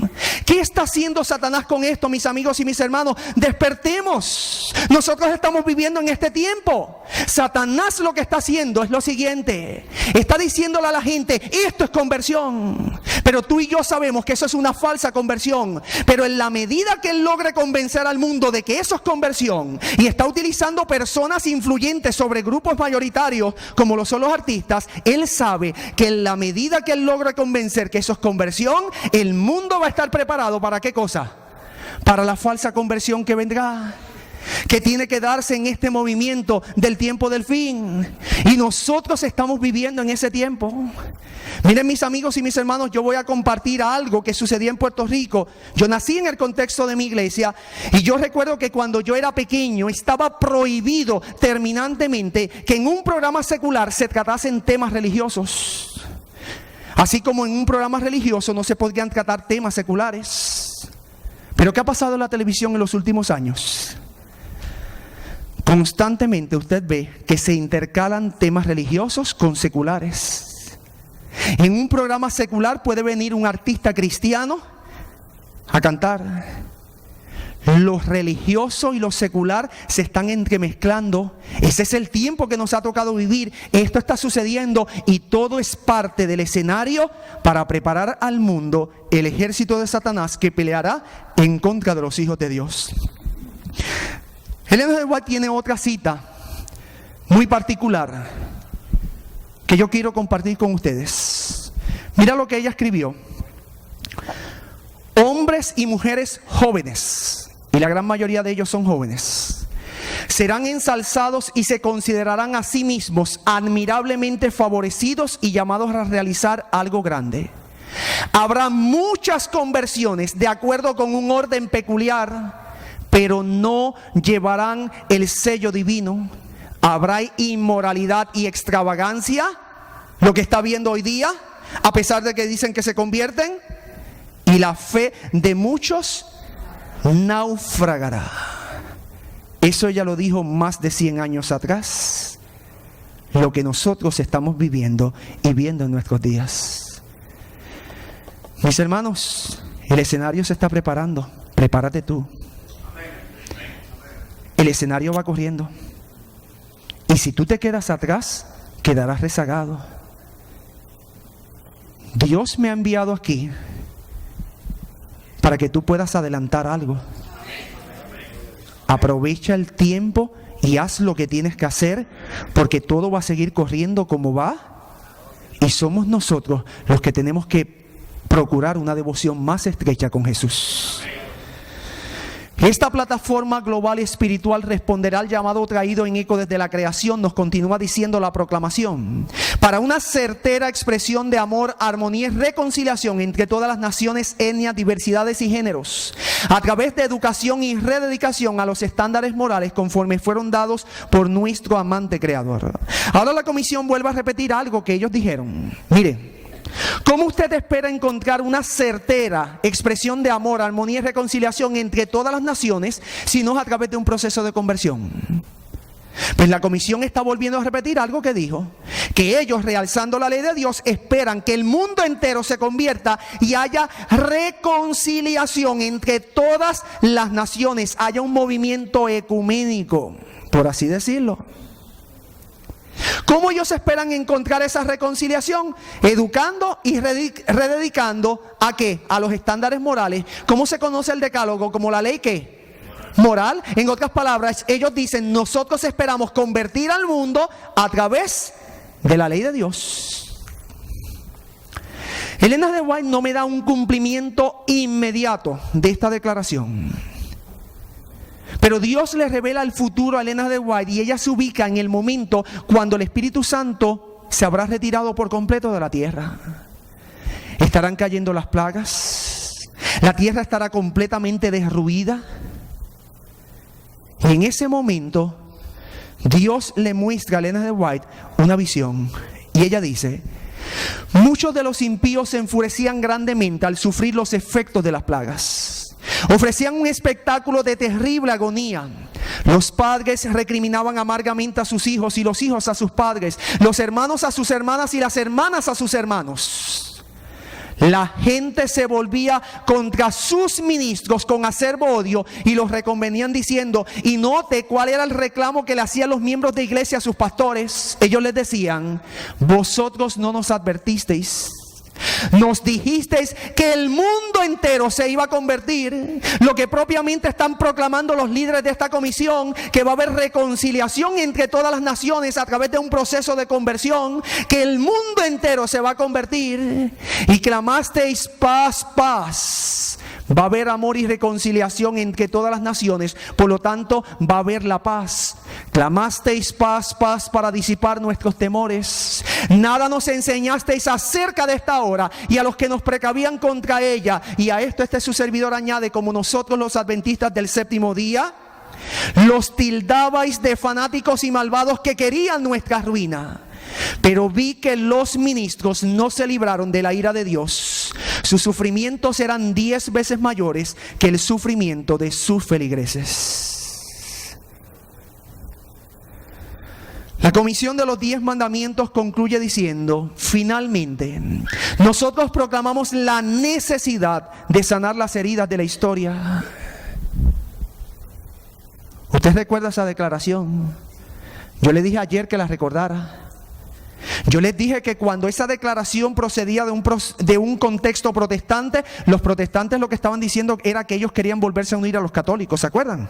¿Qué está haciendo Satanás con esto, mis amigos y mis hermanos? Despertemos. Nosotros estamos viviendo en este tiempo. Satanás lo que está haciendo es lo siguiente: está diciéndole a la gente, esto es conversión. Pero tú y yo sabemos que eso es una falsa conversión. Pero en la medida que él logre convencer al mundo de que eso es conversión, y está utilizando personas influyentes sobre grupos mayoritarios como lo son los artistas, él sabe que en la medida que él logre convencer que eso es conversión, el mundo va a estar preparado ¿para qué cosa? Para la falsa conversión que vendrá, que tiene que darse en este movimiento del tiempo del fin. Y nosotros estamos viviendo en ese tiempo. Miren, mis amigos y mis hermanos, yo voy a compartir algo que sucedió en Puerto Rico. Yo nací en el contexto de mi iglesia, y yo recuerdo que cuando yo era pequeño estaba prohibido terminantemente que en un programa secular se tratasen temas religiosos. Así como en un programa religioso no se podrían tratar temas seculares. Pero ¿qué ha pasado en la televisión en los últimos años? Constantemente usted ve que se intercalan temas religiosos con seculares. En un programa secular puede venir un artista cristiano a cantar. lo religioso y lo secular se están entremezclando. Ese es el tiempo que nos ha tocado vivir. Esto está sucediendo y todo es parte del escenario para preparar al mundo el ejército de Satanás que peleará en contra de los hijos de Dios. Ellen G. White tiene otra cita muy particular que yo quiero compartir con ustedes. Mira lo que ella escribió. Hombres y mujeres jóvenes, y la gran mayoría de ellos son jóvenes, serán ensalzados y se considerarán a sí mismos admirablemente favorecidos y llamados a realizar algo grande. Habrá muchas conversiones de acuerdo con un orden peculiar, pero no llevarán el sello divino. Habrá inmoralidad y extravagancia, lo que está viendo hoy día, a pesar de que dicen que se convierten. Y la fe de muchos naufragará. Eso ella lo dijo más de 100 años atrás. Lo que nosotros estamos viviendo y viendo en nuestros días. Mis hermanos, el escenario se está preparando. Prepárate tú. El escenario va corriendo. Y si tú te quedas atrás, quedarás rezagado. Dios me ha enviado aquí para que tú puedas adelantar algo. Aprovecha el tiempo y haz lo que tienes que hacer, porque todo va a seguir corriendo como va, y somos nosotros los que tenemos que procurar una devoción más estrecha con Jesús. Esta plataforma global y espiritual responderá al llamado traído en eco desde la creación, nos continúa diciendo la proclamación, para una certera expresión de amor, armonía y reconciliación entre todas las naciones, etnias, diversidades y géneros, a través de educación y rededicación a los estándares morales conforme fueron dados por nuestro amante Creador. Ahora la comisión vuelve a repetir algo que ellos dijeron. Mire, ¿cómo usted espera encontrar una certera expresión de amor, armonía y reconciliación entre todas las naciones si no es a través de un proceso de conversión? Pues la comisión está volviendo a repetir algo que dijo, que ellos, realzando la ley de Dios, esperan que el mundo entero se convierta y haya reconciliación entre todas las naciones, haya un movimiento ecuménico, por así decirlo. ¿Cómo ellos esperan encontrar esa reconciliación? Educando y rededicando ¿a qué? A los estándares morales. ¿Cómo se conoce el decálogo? Como la ley ¿qué? Moral. En otras palabras, ellos dicen, nosotros esperamos convertir al mundo a través de la ley de Dios. Ellen G. White no me da un cumplimiento inmediato de esta declaración. Pero Dios le revela el futuro a Ellen G. White y ella se ubica en el momento cuando el Espíritu Santo se habrá retirado por completo de la tierra. Estarán cayendo las plagas. La tierra estará completamente derruida. Y en ese momento Dios le muestra a Ellen G. White una visión. Y ella dice, muchos de los impíos se enfurecían grandemente al sufrir los efectos de las plagas. Ofrecían un espectáculo de terrible agonía. Los padres recriminaban amargamente a sus hijos y los hijos a sus padres, los hermanos a sus hermanas y las hermanas a sus hermanos. La gente se volvía contra sus ministros con acerbo odio y los reconvenían diciendo, y note cuál era el reclamo que le hacían los miembros de iglesia a sus pastores. Ellos les decían, vosotros no nos advertisteis. Nos dijisteis que el mundo entero se iba a convertir, lo que propiamente están proclamando los líderes de esta comisión, que va a haber reconciliación entre todas las naciones a través de un proceso de conversión, que el mundo entero se va a convertir, y clamasteis paz, paz. Va a haber amor y reconciliación entre todas las naciones, por lo tanto va a haber la paz. Clamasteis paz, paz para disipar nuestros temores. Nada nos enseñasteis acerca de esta hora y a los que nos precavían contra ella. Y a esto su servidor añade, como nosotros los adventistas del séptimo día, los tildabais de fanáticos y malvados que querían nuestra ruina. Pero vi que los ministros no se libraron de la ira de Dios. Sus sufrimientos eran 10 veces mayores que el sufrimiento de sus feligreses. La comisión de los 10 mandamientos concluye diciendo, finalmente, nosotros proclamamos la necesidad de sanar las heridas de la historia. ¿Usted recuerda esa declaración? Yo le dije ayer que la recordara. Yo les dije que cuando esa declaración procedía de un contexto protestante, los protestantes lo que estaban diciendo era que ellos querían volverse a unir a los católicos, ¿se acuerdan?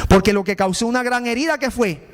Porque lo que causó una gran herida, ¿qué fue?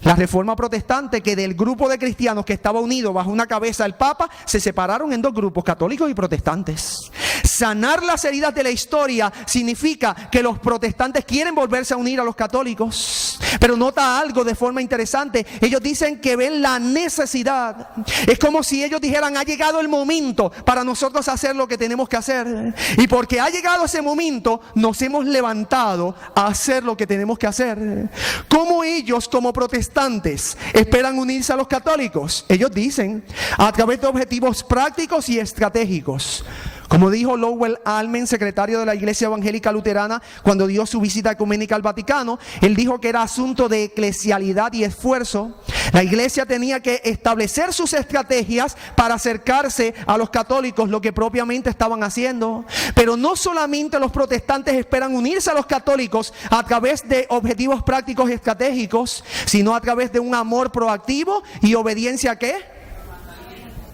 La reforma protestante, que del grupo de cristianos que estaba unido bajo una cabeza el Papa, se separaron en dos grupos, católicos y protestantes. Sanar las heridas de la historia significa que los protestantes quieren volverse a unir a los católicos. Pero nota algo de forma interesante. Ellos dicen que ven la necesidad. Es como si ellos dijeran: ha llegado el momento para nosotros hacer lo que tenemos que hacer. Y porque ha llegado ese momento, nos hemos levantado a hacer lo que tenemos que hacer. ¿Cómo ellos, como protestantes, esperan unirse a los católicos? Ellos dicen: a través de objetivos prácticos y estratégicos. Como dijo Lowell Almen, secretario de la Iglesia Evangélica Luterana, cuando dio su visita ecuménica al Vaticano, él dijo que era asunto de eclesialidad y esfuerzo. La Iglesia tenía que establecer sus estrategias para acercarse a los católicos, lo que propiamente estaban haciendo. Pero no solamente los protestantes esperan unirse a los católicos a través de objetivos prácticos y estratégicos, sino a través de un amor proactivo y obediencia, ¿qué?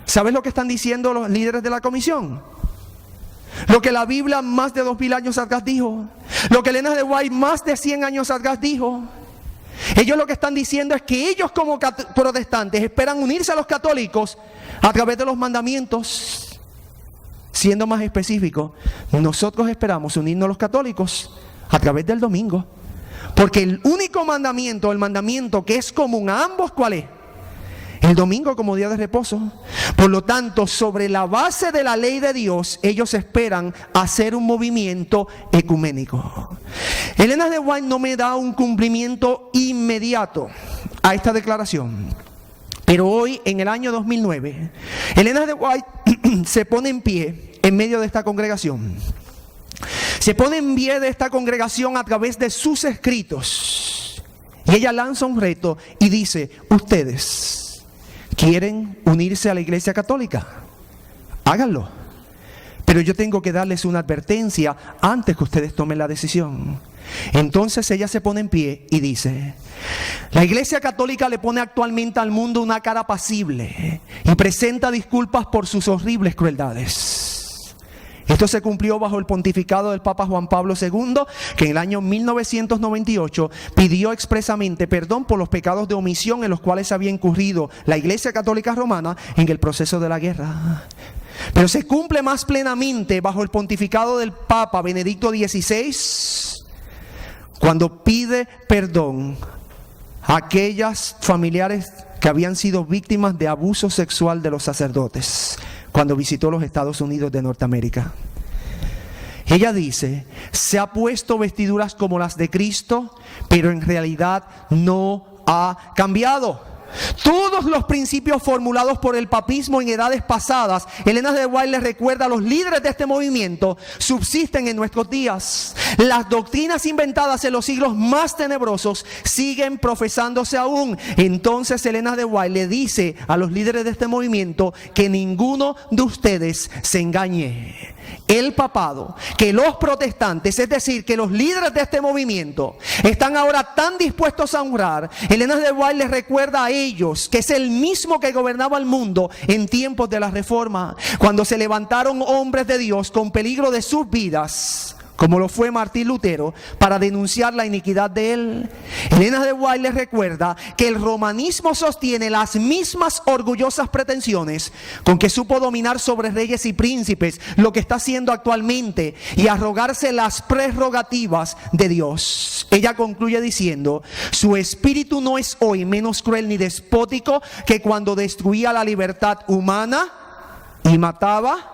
¿Sabes lo que están diciendo los líderes de la comisión? Lo que la Biblia más de 2000 años atrás dijo. Lo que Elena de White más de 100 años atrás dijo. Ellos lo que están diciendo es que ellos, como protestantes, esperan unirse a los católicos a través de los mandamientos. Siendo más específico, nosotros esperamos unirnos a los católicos a través del domingo. Porque el único mandamiento, el mandamiento que es común a ambos, ¿cuál es? El domingo como día de reposo. Por lo tanto, sobre la base de la ley de Dios, ellos esperan hacer un movimiento ecuménico. Elena de White no me da un cumplimiento inmediato a esta declaración. Pero hoy, en el año 2009, Elena de White se pone en pie en medio de esta congregación. Se pone en pie de esta congregación a través de sus escritos. Y ella lanza un reto y dice: ustedes ¿quieren unirse a la Iglesia Católica? Háganlo. Pero yo tengo que darles una advertencia antes que ustedes tomen la decisión. Entonces ella se pone en pie y dice: la Iglesia Católica le pone actualmente al mundo una cara pasible y presenta disculpas por sus horribles crueldades. Esto se cumplió bajo el pontificado del Papa Juan Pablo II, que en el año 1998 pidió expresamente perdón por los pecados de omisión en los cuales había incurrido la Iglesia Católica Romana en el proceso de la guerra. Pero se cumple más plenamente bajo el pontificado del Papa Benedicto XVI, cuando pide perdón a aquellas familiares que habían sido víctimas de abuso sexual de los sacerdotes, cuando visitó los Estados Unidos de Norteamérica. Ella dice: se ha puesto vestiduras como las de Cristo, pero en realidad no ha cambiado. Todos los principios formulados por el papismo en edades pasadas, Elena de White les recuerda a los líderes de este movimiento, subsisten en nuestros días. Las doctrinas inventadas en los siglos más tenebrosos siguen profesándose aún. Entonces Elena de White le dice a los líderes de este movimiento que ninguno de ustedes se engañe. El papado, que los protestantes, es decir, que los líderes de este movimiento están ahora tan dispuestos a honrar. Elena de White les recuerda a ellos que es el mismo que gobernaba el mundo en tiempos de la Reforma, cuando se levantaron hombres de Dios con peligro de sus vidas, como lo fue Martín Lutero, para denunciar la iniquidad de él. Elena de White les recuerda que el romanismo sostiene las mismas orgullosas pretensiones con que supo dominar sobre reyes y príncipes, lo que está haciendo actualmente, y arrogarse las prerrogativas de Dios. Ella concluye diciendo: su espíritu no es hoy menos cruel ni despótico que cuando destruía la libertad humana y mataba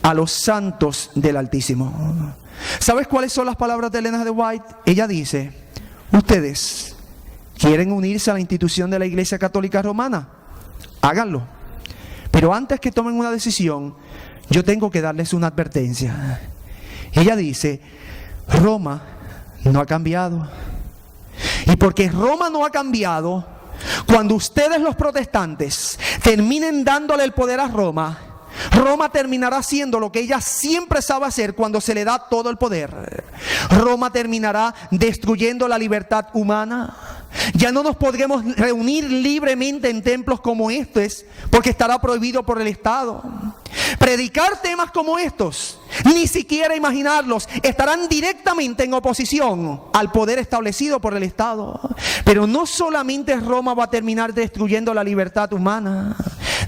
a los santos del Altísimo. ¿Sabes cuáles son las palabras de Elena de White? Ella dice: ustedes quieren unirse a la institución de la Iglesia Católica Romana, háganlo. Pero antes que tomen una decisión, yo tengo que darles una advertencia. Ella dice: Roma no ha cambiado. Y porque Roma no ha cambiado, cuando ustedes los protestantes terminen dándole el poder a Roma, Roma terminará haciendo lo que ella siempre sabe hacer cuando se le da todo el poder. Roma terminará destruyendo la libertad humana. Ya no nos podremos reunir libremente en templos como estos porque estará prohibido por el Estado. Predicar temas como estos, ni siquiera imaginarlos, estarán directamente en oposición al poder establecido por el Estado. Pero no solamente Roma va a terminar destruyendo la libertad humana.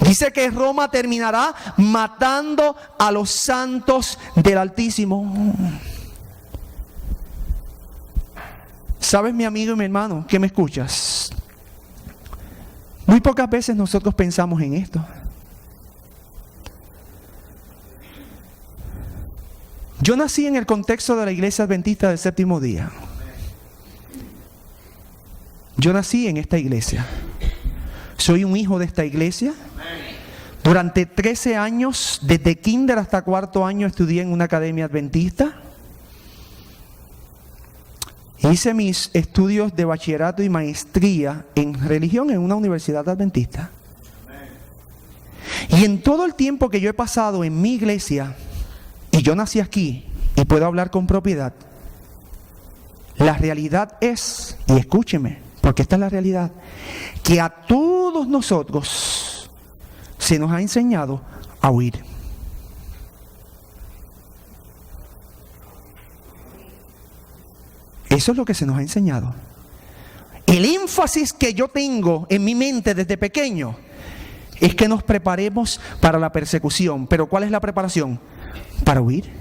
Dice que Roma terminará matando a los santos del Altísimo. ¿Sabes, mi amigo y mi hermano, que me escuchas? Muy pocas veces nosotros pensamos en esto. Yo nací en el contexto de la Iglesia Adventista del Séptimo Día. Yo nací en esta iglesia. Soy un hijo de esta iglesia. Durante 13 años, desde kinder hasta cuarto año, estudié en una academia adventista. Hice mis estudios de bachillerato y maestría en religión en una universidad adventista. Y en todo el tiempo que yo he pasado en mi iglesia, y yo nací aquí y puedo hablar con propiedad, la realidad es, y escúcheme, porque esta es la realidad, que a todos nosotros se nos ha enseñado a huir. Eso es lo que se nos ha enseñado. El énfasis que yo tengo en mi mente desde pequeño es que nos preparemos para la persecución. ¿Pero cuál es la preparación? Para huir.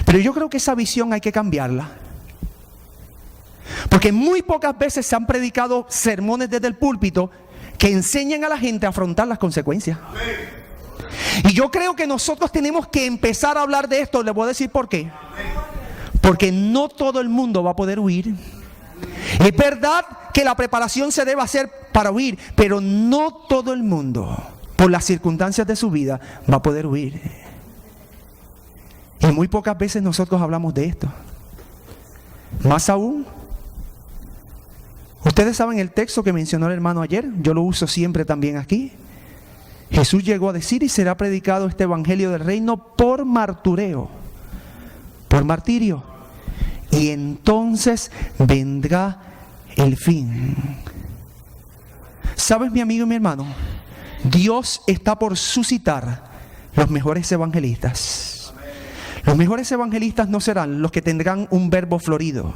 Pero yo creo que esa visión hay que cambiarla. Porque muy pocas veces se han predicado sermones desde el púlpito que enseñan a la gente a afrontar las consecuencias. Y yo creo que nosotros tenemos que empezar a hablar de esto. Les voy a decir por qué. Porque no todo el mundo va a poder huir. Es verdad que la preparación se debe hacer para huir, pero no todo el mundo, por las circunstancias de su vida, va a poder huir. Y muy pocas veces nosotros hablamos de esto. Más aún, ustedes saben el texto que mencionó el hermano ayer, yo lo uso siempre también aquí. Jesús llegó a decir: y será predicado este evangelio del reino por martureo, por martirio. Y entonces vendrá el fin. ¿Sabes, mi amigo y mi hermano? Dios está por suscitar los mejores evangelistas. Los mejores evangelistas no serán los que tendrán un verbo florido.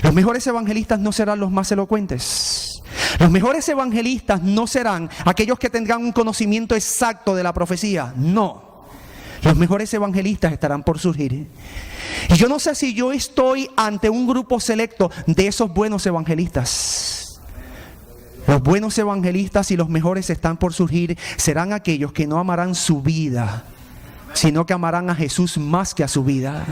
Los mejores evangelistas no serán los más elocuentes. Los mejores evangelistas no serán aquellos que tendrán un conocimiento exacto de la profecía. No. Los mejores evangelistas estarán por surgir. Y yo no sé si yo estoy ante un grupo selecto de esos buenos evangelistas. Los buenos evangelistas y los mejores están por surgir serán aquellos que no amarán su vida, sino que amarán a Jesús más que a su vida.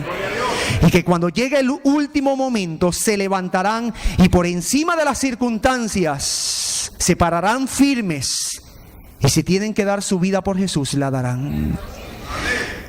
Y que cuando llegue el último momento se levantarán y por encima de las circunstancias se pararán firmes. Y si tienen que dar su vida por Jesús, la darán.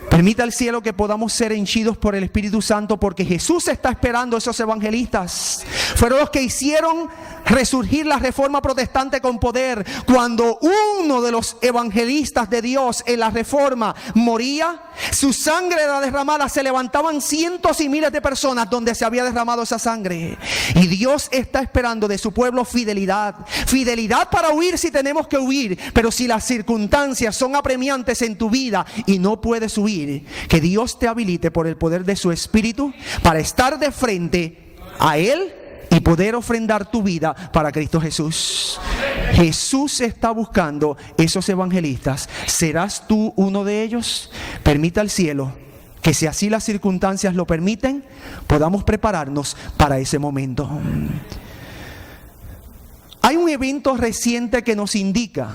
Permita al cielo que podamos ser henchidos por el Espíritu Santo, porque Jesús está esperando a esos evangelistas. Fueron los que hicieron resurgir la reforma protestante con poder. Cuando uno de los evangelistas de Dios en la reforma moría, su sangre era derramada, se levantaban cientos y miles de personas donde se había derramado esa sangre. Y Dios está esperando de su pueblo fidelidad. Fidelidad para huir si tenemos que huir, pero si las circunstancias son apremiantes en tu vida y no puedes huir, que Dios te habilite por el poder de su Espíritu para estar de frente a Él y poder ofrendar tu vida para Cristo Jesús. Jesús está buscando esos evangelistas. ¿Serás tú uno de ellos? Permita al cielo que, si así las circunstancias lo permiten, podamos prepararnos para ese momento. Hay un evento reciente que nos indica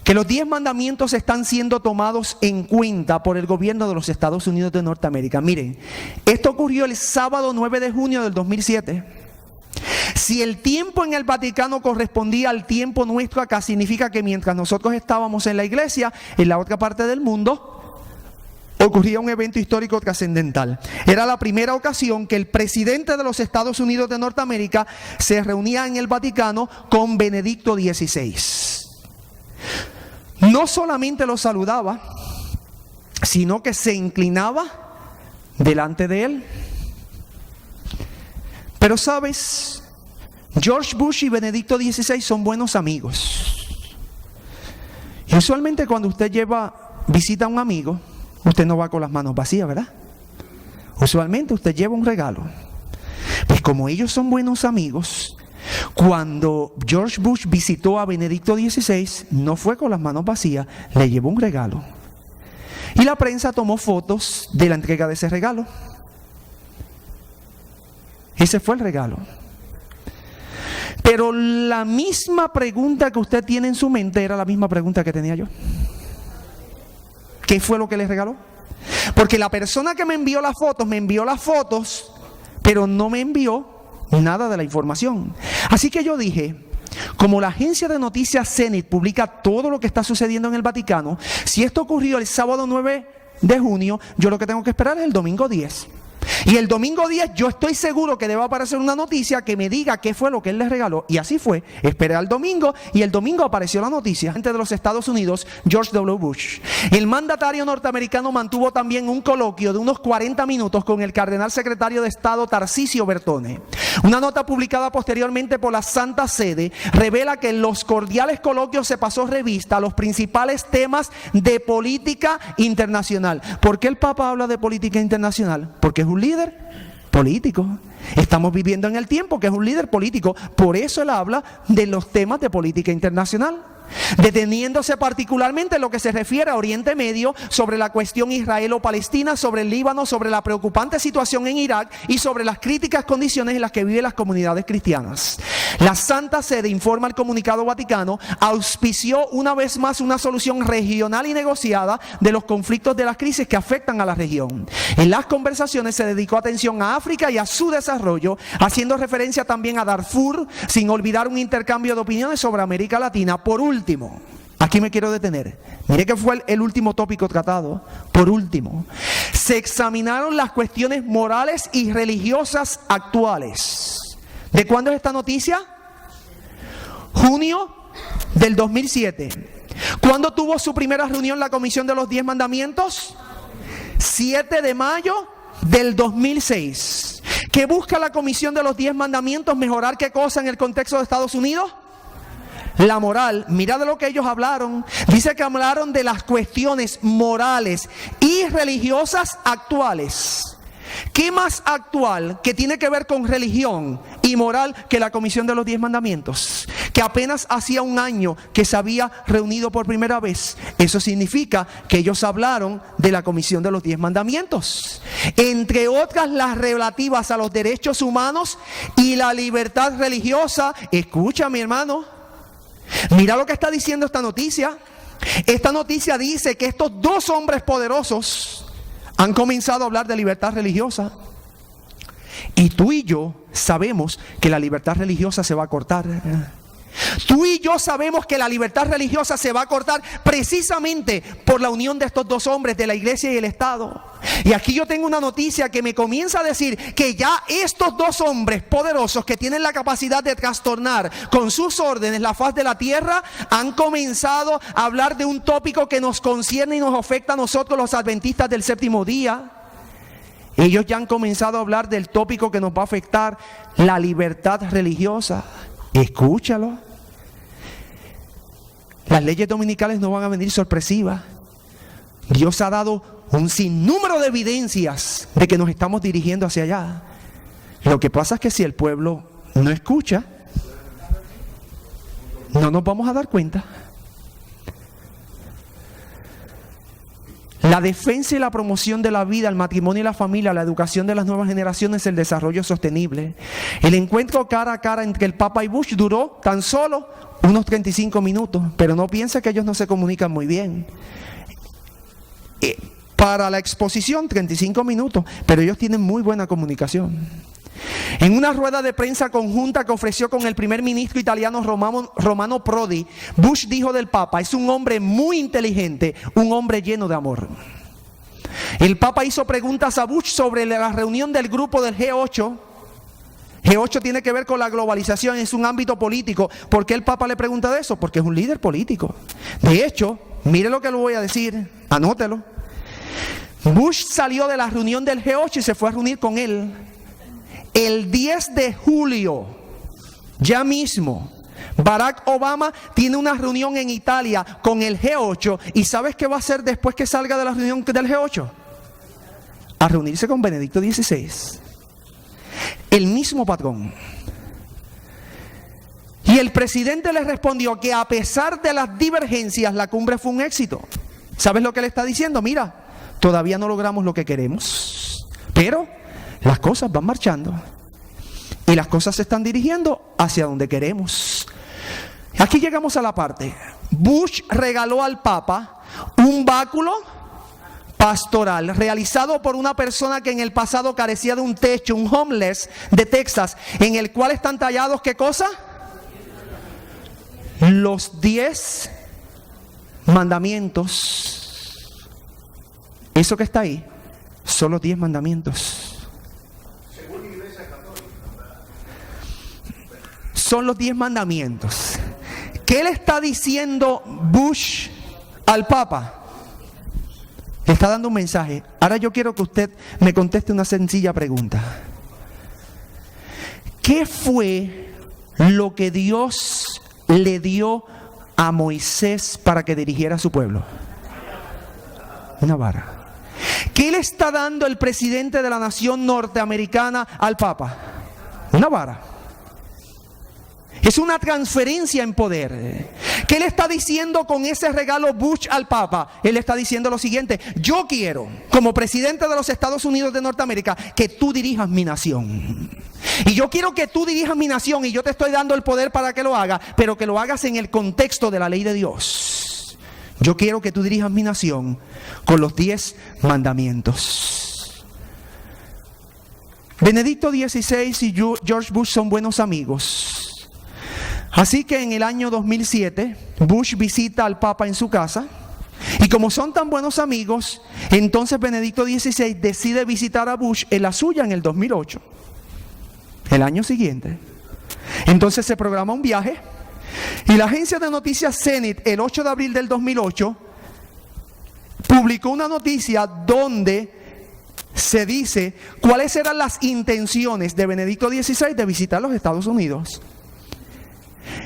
que los 10 mandamientos están siendo tomados en cuenta por el gobierno de los Estados Unidos de Norteamérica. Miren, esto ocurrió el sábado 9 de junio del 2007. Si el tiempo en el Vaticano correspondía al tiempo nuestro acá, significa que mientras nosotros estábamos en la iglesia, en la otra parte del mundo, ocurría un evento histórico trascendental. Era la primera ocasión que el presidente de los Estados Unidos de Norteamérica se reunía en el Vaticano con Benedicto XVI. no solamente lo saludaba, sino que se inclinaba delante de él. Pero sabes, George Bush y Benedicto XVI son buenos amigos. Y usualmente cuando usted visita a un amigo, usted no va con las manos vacías, ¿verdad? Usualmente usted lleva un regalo. Pues como ellos son buenos amigos, cuando George Bush visitó a Benedicto XVI, no fue con las manos vacías, le llevó un regalo. Y la prensa tomó fotos de la entrega de ese regalo. Ese fue el regalo. Pero la misma pregunta que usted tiene en su mente era la misma pregunta que tenía yo. ¿Qué fue lo que le regaló? Porque la persona que me envió las fotos, pero no me envió nada de la información. Así que yo dije, como la agencia de noticias Zenith publica todo lo que está sucediendo en el Vaticano, si esto ocurrió el sábado 9 de junio, yo lo que tengo que esperar es el domingo 10. Y el domingo 10 yo estoy seguro que debe aparecer una noticia que me diga qué fue lo que él les regaló. Y así fue. Esperé al domingo y el domingo apareció la noticia. De los Estados Unidos, George W. Bush. El mandatario norteamericano mantuvo también un coloquio de unos 40 minutos con el cardenal secretario de Estado Tarcisio Bertone. Una nota publicada posteriormente por la Santa Sede revela que en los cordiales coloquios se pasó revista a los principales temas de política internacional. ¿Por qué el Papa habla de política internacional? Porque es un líder político. Estamos viviendo en el tiempo que es un líder político. Por eso él habla de los temas de política internacional, deteniéndose particularmente en lo que se refiere a Oriente Medio, sobre la cuestión israelo-palestina, sobre el Líbano, sobre la preocupante situación en Irak y sobre las críticas condiciones en las que viven las comunidades cristianas. La Santa Sede, informa el comunicado vaticano, auspició una vez más una solución regional y negociada de los conflictos de las crisis que afectan a la región. En las conversaciones se dedicó atención a África y a su desarrollo, haciendo referencia también a Darfur, sin olvidar un intercambio de opiniones sobre América Latina. Por último, aquí me quiero detener. Mire que fue el último tópico tratado. Por último, se examinaron las cuestiones morales y religiosas actuales. ¿De cuándo es esta noticia? Junio del 2007. ¿Cuándo tuvo su primera reunión la Comisión de los 10 Mandamientos? 7 de mayo del 2006. ¿Qué busca la Comisión de los 10 Mandamientos? ¿Mejorar qué cosa en el contexto de Estados Unidos? La moral. Mira de lo que ellos hablaron. Dice que hablaron de las cuestiones morales y religiosas actuales. ¿Qué más actual que tiene que ver con religión y moral que la Comisión de los 10 Mandamientos? Que apenas hacía un año que se había reunido por primera vez. Eso significa que ellos hablaron de la Comisión de los 10 Mandamientos. Entre otras, las relativas a los derechos humanos y la libertad religiosa. Escucha, mi hermano. Mira lo que está diciendo esta noticia. Esta noticia dice que estos dos hombres poderosos han comenzado a hablar de libertad religiosa. Y tú y yo sabemos que la libertad religiosa se va a cortar. Tú y yo sabemos que la libertad religiosa se va a cortar precisamente por la unión de estos dos hombres, de la iglesia y el Estado. Y aquí yo tengo una noticia que me comienza a decir que ya estos dos hombres poderosos que tienen la capacidad de trastornar con sus órdenes la faz de la tierra, han comenzado a hablar de un tópico que nos concierne y nos afecta a nosotros los adventistas del séptimo día. Ellos ya han comenzado a hablar del tópico que nos va a afectar, la libertad religiosa. Escúchalo. Las leyes dominicales no van a venir sorpresivas. Dios ha dado un sinnúmero de evidencias de que nos estamos dirigiendo hacia allá. Lo que pasa es que si el pueblo no escucha, no nos vamos a dar cuenta. La defensa y la promoción de la vida, el matrimonio y la familia, la educación de las nuevas generaciones, el desarrollo sostenible. El encuentro cara a cara entre el Papa y Bush duró tan solo unos 35 minutos, pero no piensa que ellos no se comunican muy bien. Para la exposición 35 minutos, pero ellos tienen muy buena comunicación. En una rueda de prensa conjunta que ofreció con el primer ministro italiano Romano Prodi, Bush dijo del Papa: es un hombre muy inteligente, un hombre lleno de amor. El Papa hizo preguntas a Bush sobre la reunión del grupo del G8. G8 tiene que ver con la globalización, es un ámbito político. ¿Por qué el Papa le pregunta de eso? Porque es un líder político. De hecho, mire lo que le voy a decir, anótelo. Bush salió de la reunión del G8 y se fue a reunir con él. El 10 de julio, ya mismo, Barack Obama tiene una reunión en Italia con el G8. ¿Y sabes qué va a hacer después que salga de la reunión del G8? A reunirse con Benedicto XVI. El mismo patrón. Y el presidente le respondió que a pesar de las divergencias, la cumbre fue un éxito. ¿Sabes lo que le está diciendo? Mira, todavía no logramos lo que queremos, pero las cosas van marchando. Y las cosas se están dirigiendo hacia donde queremos. Aquí llegamos a la parte. Bush regaló al Papa un báculo pastoral realizado por una persona que en el pasado carecía de un techo, un homeless de Texas, en el cual están tallados, ¿qué cosa? Los 10 mandamientos. Eso que está ahí son los 10 mandamientos. Son los 10 mandamientos. ¿Qué le está diciendo Bush al Papa? Le está dando un mensaje. Ahora yo quiero que usted me conteste una sencilla pregunta. ¿Qué fue lo que Dios le dio a Moisés para que dirigiera a su pueblo? Una vara. ¿Qué le está dando el presidente de la nación norteamericana al Papa? Una vara. Es una transferencia en poder. ¿Qué le está diciendo con ese regalo Bush al Papa? Él está diciendo lo siguiente: yo quiero, como presidente de los Estados Unidos de Norteamérica, que tú dirijas mi nación. Y yo quiero que tú dirijas mi nación, y yo te estoy dando el poder para que lo hagas, pero que lo hagas en el contexto de la ley de Dios. Yo quiero que tú dirijas mi nación con los 10 mandamientos. Benedicto XVI y George Bush son buenos amigos. Así que en el año 2007, Bush visita al Papa en su casa. Y como son tan buenos amigos, entonces Benedicto XVI decide visitar a Bush en la suya en el 2008. El año siguiente. Entonces se programa un viaje. Y la agencia de noticias Zenith, el 8 de abril del 2008, publicó una noticia donde se dice cuáles eran las intenciones de Benedicto XVI de visitar los Estados Unidos.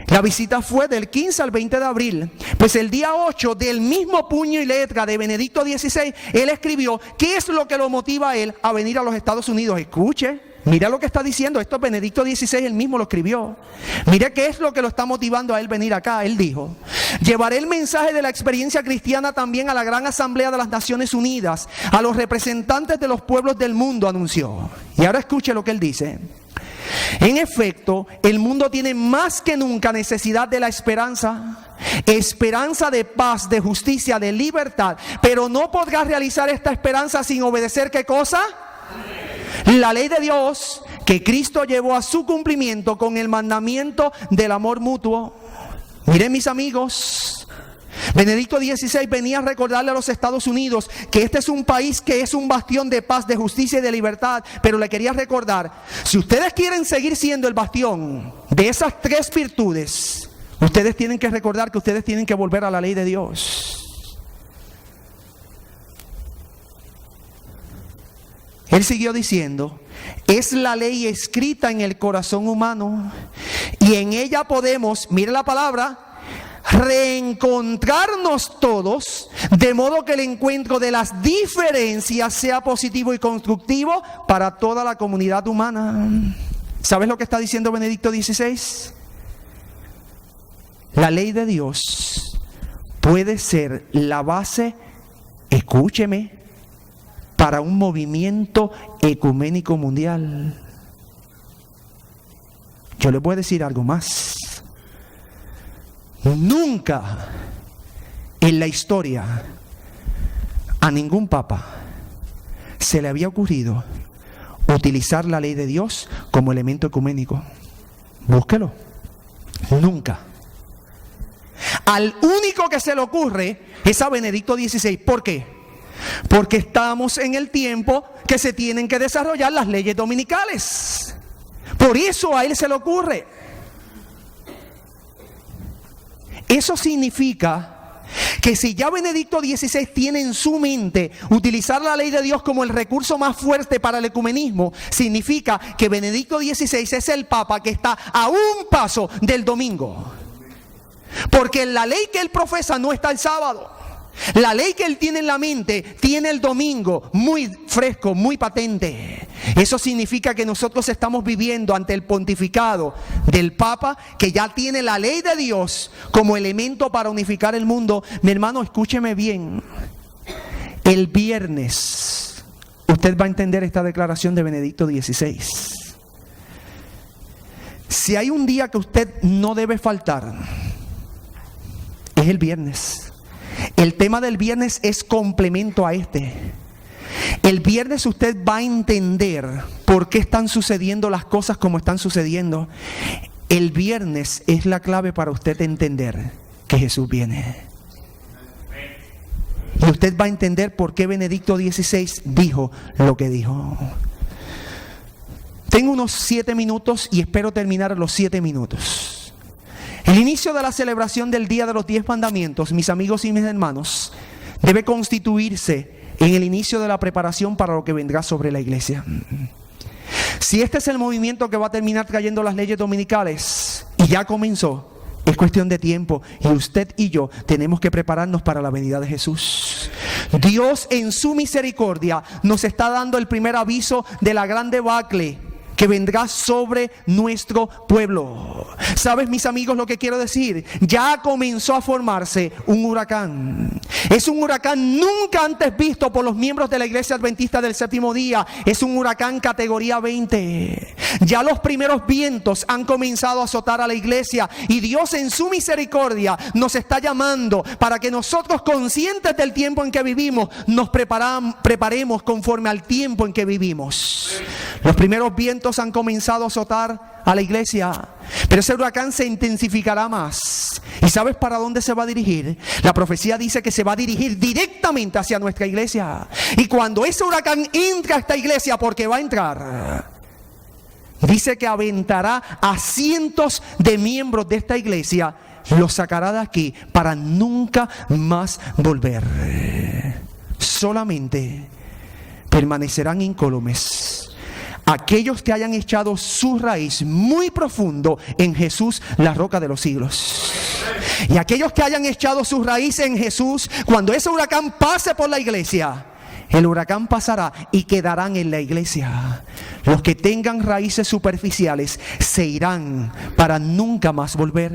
La visita fue del 15 al 20 de abril. Pues el día 8, del mismo puño y letra de Benedicto XVI, él escribió qué es lo que lo motiva a él a venir a los Estados Unidos. Escuche, mira lo que está diciendo. Esto Benedicto XVI él mismo lo escribió. Mire qué es lo que lo está motivando a él venir acá. Él dijo: llevaré el mensaje de la experiencia cristiana también a la gran asamblea de las Naciones Unidas, a los representantes de los pueblos del mundo, anunció. Y ahora escuche lo que él dice. En efecto, el mundo tiene más que nunca necesidad de la esperanza de paz, de justicia, de libertad, pero no podrá realizar esta esperanza sin obedecer ¿qué cosa? La ley de Dios que Cristo llevó a su cumplimiento con el mandamiento del amor mutuo. Miren, mis amigos, Benedicto XVI venía a recordarle a los Estados Unidos que este es un país que es un bastión de paz, de justicia y de libertad. Pero le quería recordar, si ustedes quieren seguir siendo el bastión de esas 3 virtudes, ustedes tienen que recordar que ustedes tienen que volver a la ley de Dios. Él siguió diciendo: es la ley escrita en el corazón humano y en ella podemos, mire la palabra, reencontrarnos todos, de modo que el encuentro de las diferencias sea positivo y constructivo para toda la comunidad humana. ¿Sabes lo que está diciendo Benedicto XVI? La ley de Dios puede ser la base, escúcheme, para un movimiento ecuménico mundial. Yo les voy a decir algo más. Nunca en la historia a ningún papa se le había ocurrido utilizar la ley de Dios como elemento ecuménico. Búsquelo. Nunca. Al único que se le ocurre es a Benedicto XVI. ¿Por qué? Porque estamos en el tiempo que se tienen que desarrollar las leyes dominicales. Por eso a él se le ocurre. Eso significa que si ya Benedicto XVI tiene en su mente utilizar la ley de Dios como el recurso más fuerte para el ecumenismo, significa que Benedicto XVI es el Papa que está a un paso del domingo. Porque en la ley que él profesa no está el sábado. La ley que él tiene en la mente tiene el domingo muy fresco, muy patente. Eso significa que nosotros estamos viviendo ante el pontificado del Papa, que ya tiene la ley de Dios como elemento para unificar el mundo. Mi hermano, escúcheme bien. El viernes usted va a entender esta declaración de Benedicto XVI. Si hay un día que usted no debe faltar, es el viernes. El tema del viernes es complemento a este. El viernes usted va a entender por qué están sucediendo las cosas como están sucediendo. El viernes es la clave para usted entender que Jesús viene. Y usted va a entender por qué Benedicto XVI dijo lo que dijo. Tengo unos 7 minutos y espero terminar los 7 minutos. El inicio de la celebración del Día de los 10 Mandamientos, mis amigos y mis hermanos, debe constituirse en el inicio de la preparación para lo que vendrá sobre la iglesia. Si este es el movimiento que va a terminar trayendo las leyes dominicales, y ya comenzó, es cuestión de tiempo, y usted y yo tenemos que prepararnos para la venida de Jesús. Dios en su misericordia nos está dando el primer aviso de la gran debacle que vendrá sobre nuestro pueblo. ¿Sabes, mis amigos, lo que quiero decir? Ya comenzó a formarse un huracán. Es un huracán nunca antes visto por los miembros de la Iglesia Adventista del Séptimo Día. Es un huracán categoría 20. Ya los primeros vientos han comenzado a azotar a la iglesia, y Dios en su misericordia nos está llamando para que nosotros, conscientes del tiempo en que vivimos, nos preparemos conforme al tiempo en que vivimos. Los primeros vientos han comenzado a azotar a la iglesia, pero ese huracán se intensificará más. ¿Y sabes para dónde se va a dirigir? La profecía dice que se va a dirigir directamente hacia nuestra iglesia. Y cuando ese huracán entra a esta iglesia, porque va a entrar, dice que aventará a cientos de miembros de esta iglesia, los sacará de aquí para nunca más volver. Solamente permanecerán incólumes aquellos que hayan echado su raíz muy profundo en Jesús, la roca de los siglos. Y aquellos que hayan echado su raíz en Jesús, cuando ese huracán pase por la iglesia, el huracán pasará y quedarán en la iglesia. Los que tengan raíces superficiales se irán para nunca más volver.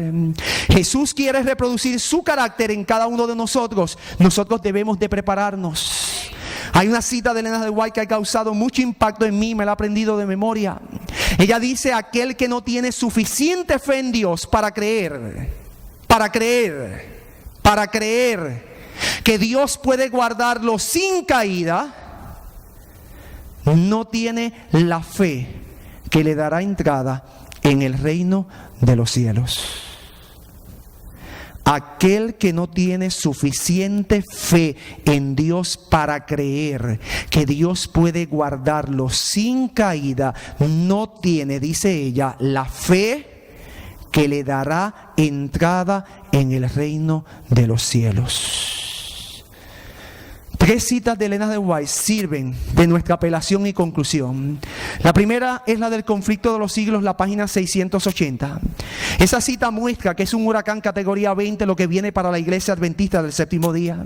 Jesús quiere reproducir su carácter en cada uno de nosotros. Nosotros debemos de prepararnos. Hay una cita de Elena de White que ha causado mucho impacto en mí, me la he aprendido de memoria. Ella dice: aquel que no tiene suficiente fe en Dios para creer que Dios puede guardarlo sin caída, no tiene la fe que le dará entrada en el reino de los cielos. Aquel que no tiene suficiente fe en Dios para creer que Dios puede guardarlo sin caída, no tiene, dice ella, la fe que le dará entrada en el reino de los cielos. 3 citas de Elena de White sirven de nuestra apelación y conclusión. La primera es la del conflicto de los siglos, la página 680. Esa cita muestra que es un huracán categoría 20 lo que viene para la iglesia adventista del séptimo día.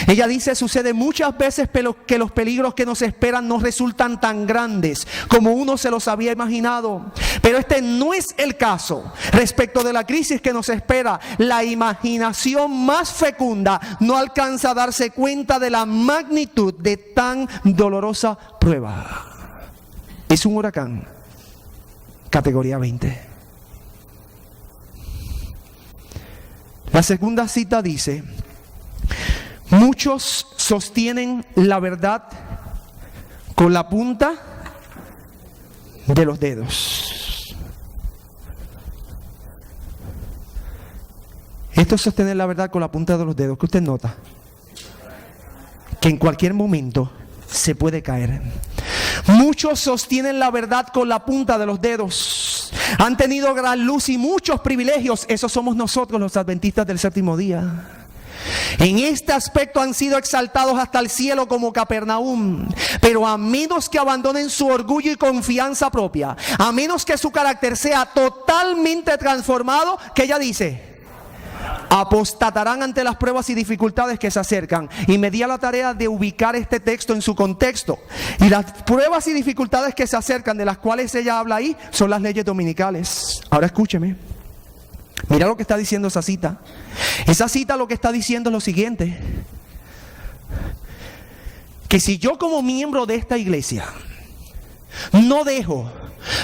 Ella dice: sucede muchas veces que los peligros que nos esperan no resultan tan grandes como uno se los había imaginado. Pero este no es el caso. Respecto de la crisis que nos espera, la imaginación más fecunda no alcanza a darse cuenta de la magnitud de tan dolorosa prueba. Es un huracán categoría 20. La segunda cita dice: muchos sostienen la verdad con la punta de los dedos. Esto es sostener la verdad con la punta de los dedos. ¿Qué usted nota? Que en cualquier momento se puede caer. Muchos sostienen la verdad con la punta de los dedos. Han tenido gran luz y muchos privilegios. Esos somos nosotros, los adventistas del séptimo día. En este aspecto han sido exaltados hasta el cielo como Capernaum. Pero a menos que abandonen su orgullo y confianza propia, a menos que su carácter sea totalmente transformado, que ella dice, apostatarán ante las pruebas y dificultades que se acercan. Y me di a la tarea de ubicar este texto en su contexto. Y las pruebas y dificultades que se acercan, de las cuales ella habla ahí, son las leyes dominicales. Ahora escúcheme. Mira lo que está diciendo esa cita. Esa cita lo que está diciendo es lo siguiente: que si yo como miembro de esta iglesia no dejo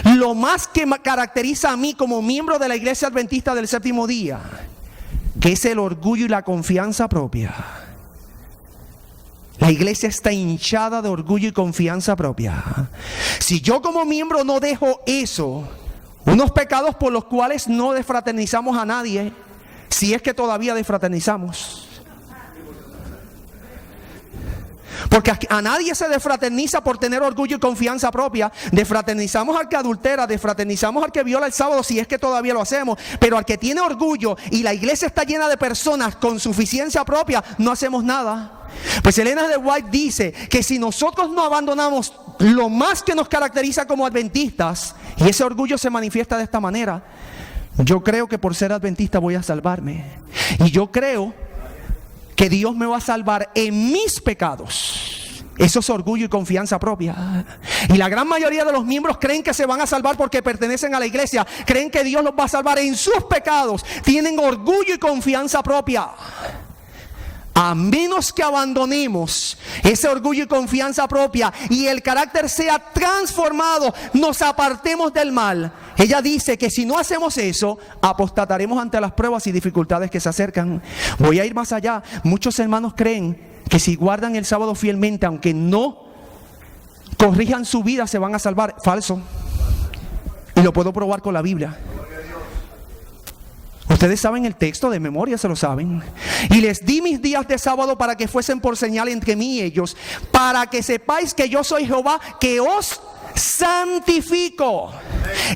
lo más que me caracteriza a mí como miembro de la iglesia adventista del séptimo día, que es el orgullo y la confianza propia. La iglesia está hinchada de orgullo y confianza propia. Si yo como miembro no dejo eso, unos pecados por los cuales no desfraternizamos a nadie, si es que todavía desfraternizamos. Porque a nadie se desfraterniza por tener orgullo y confianza propia. Desfraternizamos al que adultera, desfraternizamos al que viola el sábado, si es que todavía lo hacemos. Pero al que tiene orgullo y la iglesia está llena de personas con suficiencia propia, no hacemos nada. Pues Elena de White dice que si nosotros no abandonamos lo más que nos caracteriza como adventistas, y ese orgullo se manifiesta de esta manera, yo creo que por ser adventista voy a salvarme. Y yo creo que Dios me va a salvar en mis pecados. Eso es orgullo y confianza propia. Y la gran mayoría de los miembros creen que se van a salvar porque pertenecen a la iglesia. Creen que Dios los va a salvar en sus pecados. Tienen orgullo y confianza propia. A menos que abandonemos ese orgullo y confianza propia y el carácter sea transformado, nos apartemos del mal. Ella dice que si no hacemos eso, apostataremos ante las pruebas y dificultades que se acercan. Voy a ir más allá. Muchos hermanos creen que si guardan el sábado fielmente, aunque no corrijan su vida, se van a salvar. Falso. Y lo puedo probar con la Biblia. Ustedes saben el texto de memoria, se lo saben. Y les di mis días de sábado para que fuesen por señal entre mí y ellos, para que sepáis que yo soy Jehová, que os santifico.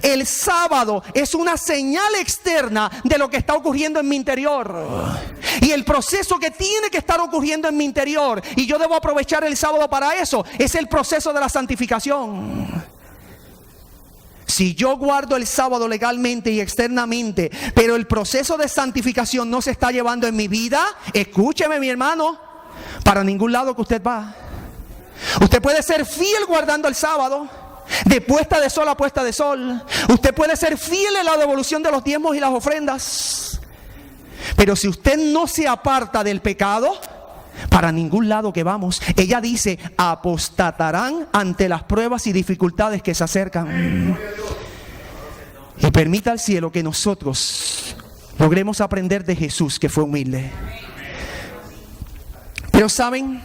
El sábado es una señal externa de lo que está ocurriendo en mi interior. Y el proceso que tiene que estar ocurriendo en mi interior, y yo debo aprovechar el sábado para eso, es el proceso de la santificación. Si yo guardo el sábado legalmente y externamente, pero el proceso de santificación no se está llevando en mi vida, escúcheme, mi hermano, para ningún lado que usted va. Usted puede ser fiel guardando el sábado, de puesta de sol a puesta de sol. Usted puede ser fiel en la devolución de los diezmos y las ofrendas. Pero si usted no se aparta del pecado, para ningún lado que vamos. Ella dice, apostatarán ante las pruebas y dificultades que se acercan. Y permita al cielo que nosotros logremos aprender de Jesús, que fue humilde. Pero saben,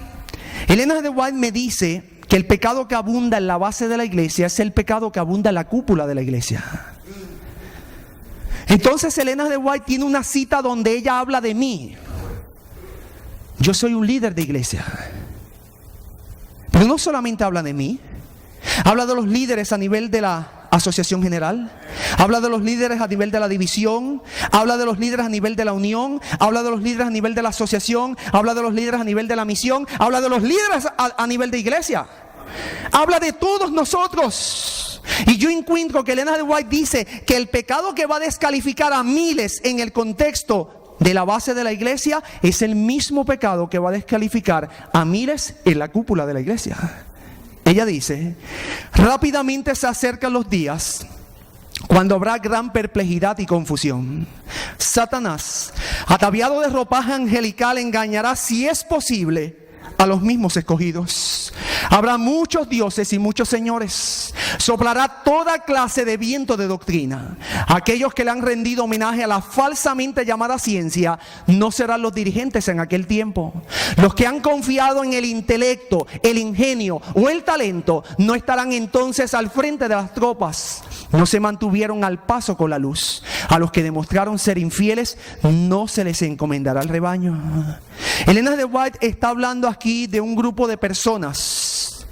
Elena de White me dice que el pecado que abunda en la base de la iglesia es el pecado que abunda en la cúpula de la iglesia. Entonces Elena de White tiene una cita donde ella habla de mí. Yo soy un líder de iglesia. Pero no solamente habla de mí. Habla de los líderes a nivel de la asociación general. Habla de los líderes a nivel de la división. Habla de los líderes a nivel de la unión. Habla de los líderes a nivel de la asociación. Habla de los líderes a nivel de la misión. Habla de los líderes a nivel de iglesia. Habla de todos nosotros. Y yo encuentro que Elena de White dice que el pecado que va a descalificar a miles en el contexto de la base de la iglesia es el mismo pecado que va a descalificar a miles en la cúpula de la iglesia. Ella dice, rápidamente se acercan los días cuando habrá gran perplejidad y confusión. Satanás, ataviado de ropaje angelical, engañará, si es posible, a los mismos escogidos. Habrá muchos dioses y muchos señores. Soplará toda clase de viento de doctrina. Aquellos que le han rendido homenaje a la falsamente llamada ciencia no serán los dirigentes en aquel tiempo. Los que han confiado en el intelecto, el ingenio o el talento no estarán entonces al frente de las tropas. No se mantuvieron al paso con la luz. A los que demostraron ser infieles no se les encomendará el rebaño. Elena de White está hablando aquí de un grupo de personas,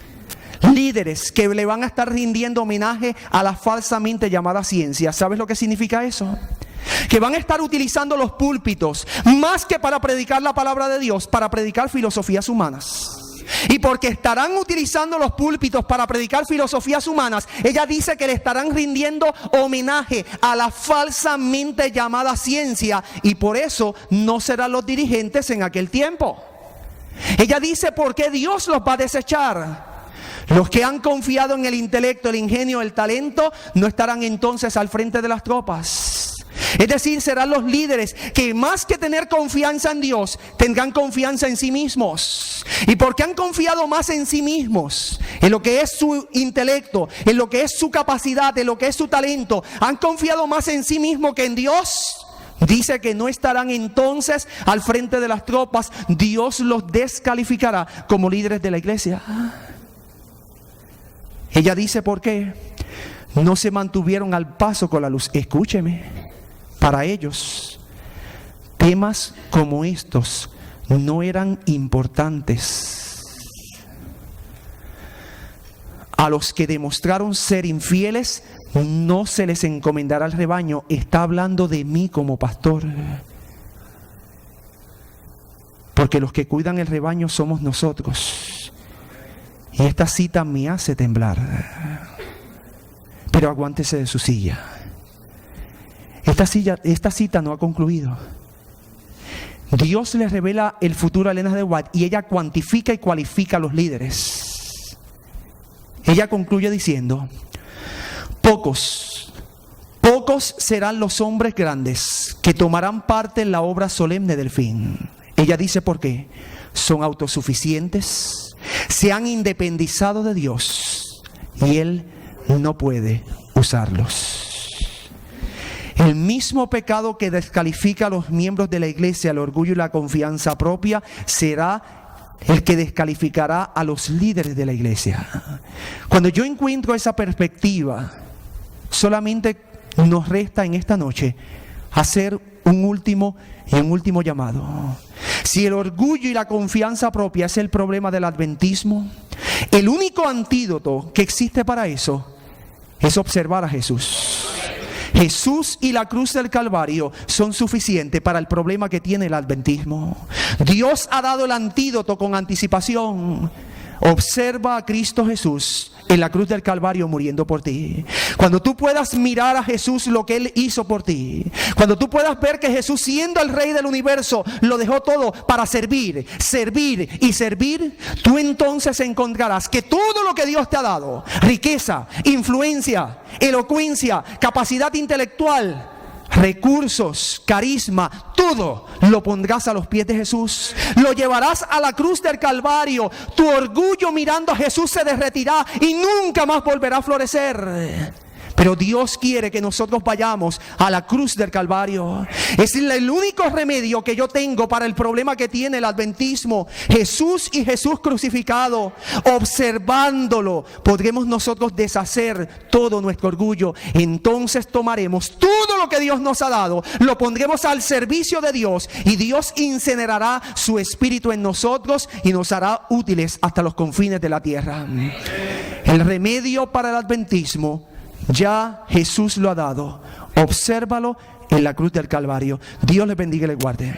líderes que le van a estar rindiendo homenaje a la falsamente llamada ciencia. ¿Sabes lo que significa eso? que van a estar utilizando los púlpitos más que para predicar la palabra de Dios, para predicar filosofías humanas. Y porque estarán utilizando los púlpitos para predicar filosofías humanas, ella dice que le estarán rindiendo homenaje a la falsamente llamada ciencia, y por eso no serán los dirigentes en aquel tiempo. Ella dice: ¿por qué Dios los va a desechar? Los que han confiado en el intelecto, el ingenio, el talento, no estarán entonces al frente de las tropas. Es decir, serán los líderes que más que tener confianza en Dios, tendrán confianza en sí mismos. Y porque han confiado más en sí mismos, en lo que es su intelecto, en lo que es su capacidad, en lo que es su talento, han confiado más en sí mismos que en Dios, dice que no estarán entonces al frente de las tropas. Dios los descalificará como líderes de la iglesia. Ella dice: ¿por qué? No se mantuvieron al paso con la luz. Escúcheme, para ellos temas como estos no eran importantes. A los que demostraron ser infieles no se les encomendará el rebaño. Está hablando de mí como pastor, porque los que cuidan el rebaño somos nosotros. Y esta cita me hace temblar. Pero aguántese de su silla. Esta cita no ha concluido. Dios le revela el futuro a Elena de White y ella cuantifica y cualifica a los líderes. Ella concluye diciendo: pocos serán los hombres grandes que tomarán parte en la obra solemne del fin. Ella dice: ¿por qué? Son autosuficientes, se han independizado de Dios y Él no puede usarlos. El mismo pecado que descalifica a los miembros de la iglesia, el orgullo y la confianza propia, será el que descalificará a los líderes de la iglesia. Cuando yo encuentro esa perspectiva, solamente nos resta en esta noche hacer un último llamado. Si el orgullo y la confianza propia es el problema del adventismo, el único antídoto que existe para eso es observar a Jesús. Jesús y la cruz del Calvario son suficientes para el problema que tiene el adventismo. Dios ha dado el antídoto con anticipación. Observa a Cristo Jesús en la cruz del Calvario muriendo por ti. Cuando tú puedas mirar a Jesús, lo que Él hizo por ti, cuando tú puedas ver que Jesús, siendo el Rey del universo, lo dejó todo para servir, tú entonces encontrarás que todo lo que Dios te ha dado, riqueza, influencia, elocuencia, capacidad intelectual, recursos, carisma, todo lo pondrás a los pies de Jesús. Lo llevarás a la cruz del Calvario. Tu orgullo mirando a Jesús se derretirá y nunca más volverá a florecer. Pero Dios quiere que nosotros vayamos a la cruz del Calvario. Es el único remedio que yo tengo para el problema que tiene el adventismo. Jesús y Jesús crucificado. Observándolo, podremos nosotros deshacer todo nuestro orgullo. Entonces tomaremos todo lo que Dios nos ha dado, lo pondremos al servicio de Dios, y Dios incinerará su espíritu en nosotros y nos hará útiles hasta los confines de la tierra. El remedio para el adventismo ya Jesús lo ha dado. Obsérvalo en la cruz del Calvario. Dios les bendiga y les guarde.